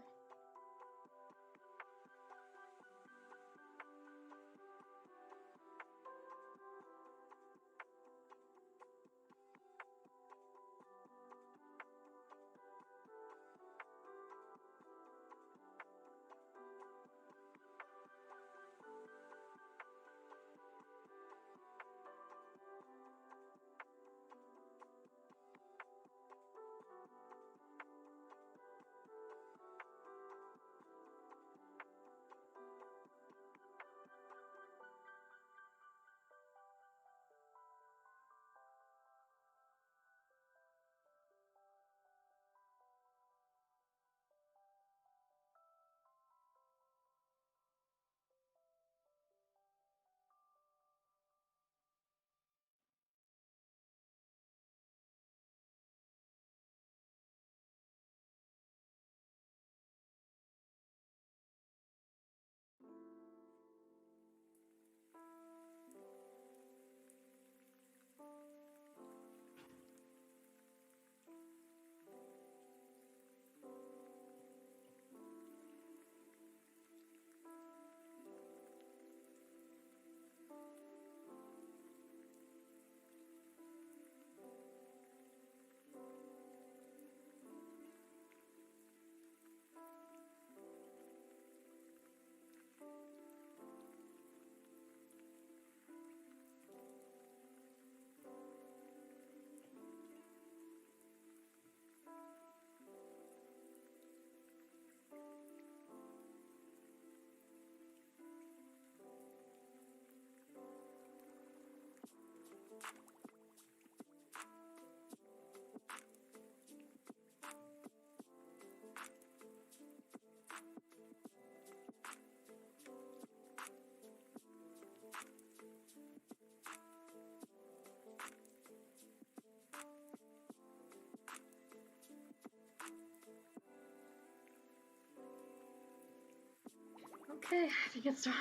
S3: Okay, I think it's done.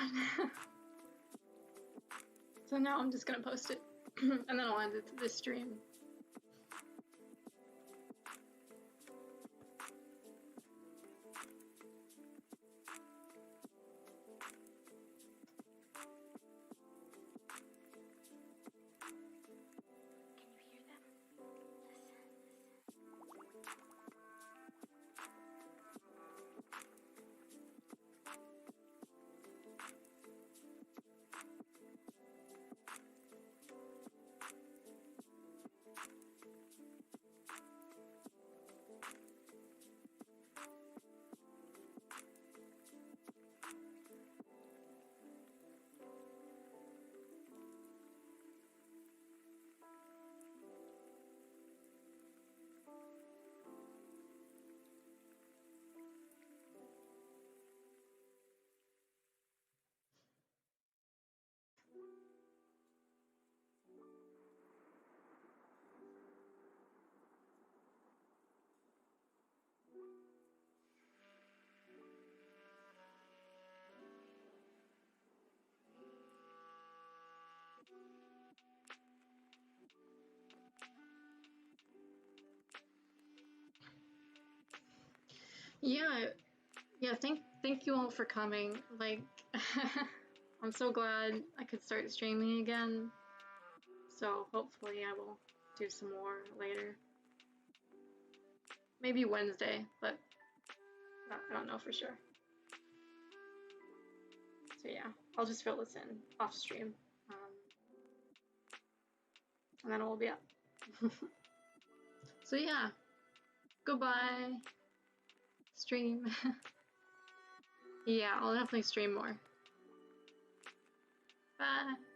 S3: So now I'm just gonna post it, and then I'll end this stream. Yeah, thank you all for coming. Like, I'm so glad I could start streaming again. So hopefully I will do some more later. Maybe Wednesday, but I don't know for sure. So yeah, I'll just fill this in off stream. And then it will be up. So yeah, goodbye. Stream. Yeah, I'll definitely stream more. Bye.